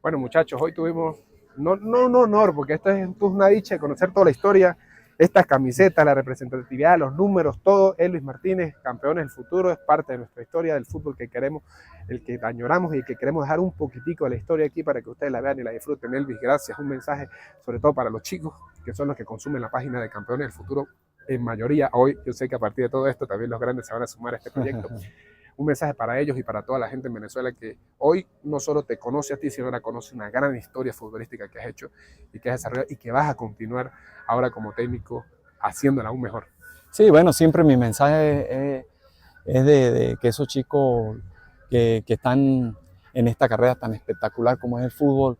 Bueno, muchachos, hoy tuvimos, no un honor, porque esto es una dicha de conocer toda la historia, estas camisetas, la representatividad, los números, todo. Luis Martínez, campeones del futuro, es parte de nuestra historia del fútbol que queremos, el que añoramos y que queremos dejar un poquitico de la historia aquí para que ustedes la vean y la disfruten. Elvis, gracias. Un mensaje sobre todo para los chicos, que son los que consumen la página de Campeones del Futuro en mayoría hoy. Yo sé que a partir de todo esto también los grandes se van a sumar a este proyecto. un mensaje para ellos y para toda la gente en Venezuela que hoy no solo te conoce a ti, sino ahora conoce una gran historia futbolística que has hecho y que has desarrollado y que vas a continuar ahora como técnico haciéndola aún mejor. Sí, bueno, siempre mi mensaje es de que esos chicos que están en esta carrera tan espectacular como es el fútbol,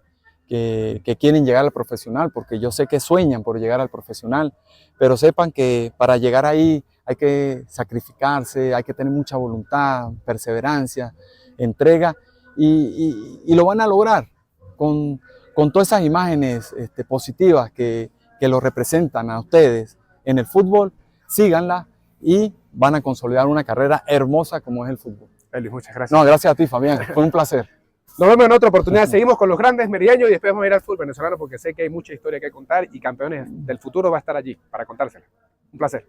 que quieren llegar al profesional, porque yo sé que sueñan por llegar al profesional, pero sepan que para llegar ahí hay que sacrificarse, hay que tener mucha voluntad, perseverancia, entrega, y lo van a lograr con todas esas imágenes positivas que lo representan a ustedes en el fútbol. Síganla y van a consolidar una carrera hermosa como es el fútbol. Elis, muchas gracias. No, gracias a ti, Fabián. Fue un placer. Nos vemos en otra oportunidad. Seguimos con los grandes merideños y después vamos a ir al fútbol venezolano porque sé que hay mucha historia que contar y campeones del futuro va a estar allí para contársela. Un placer.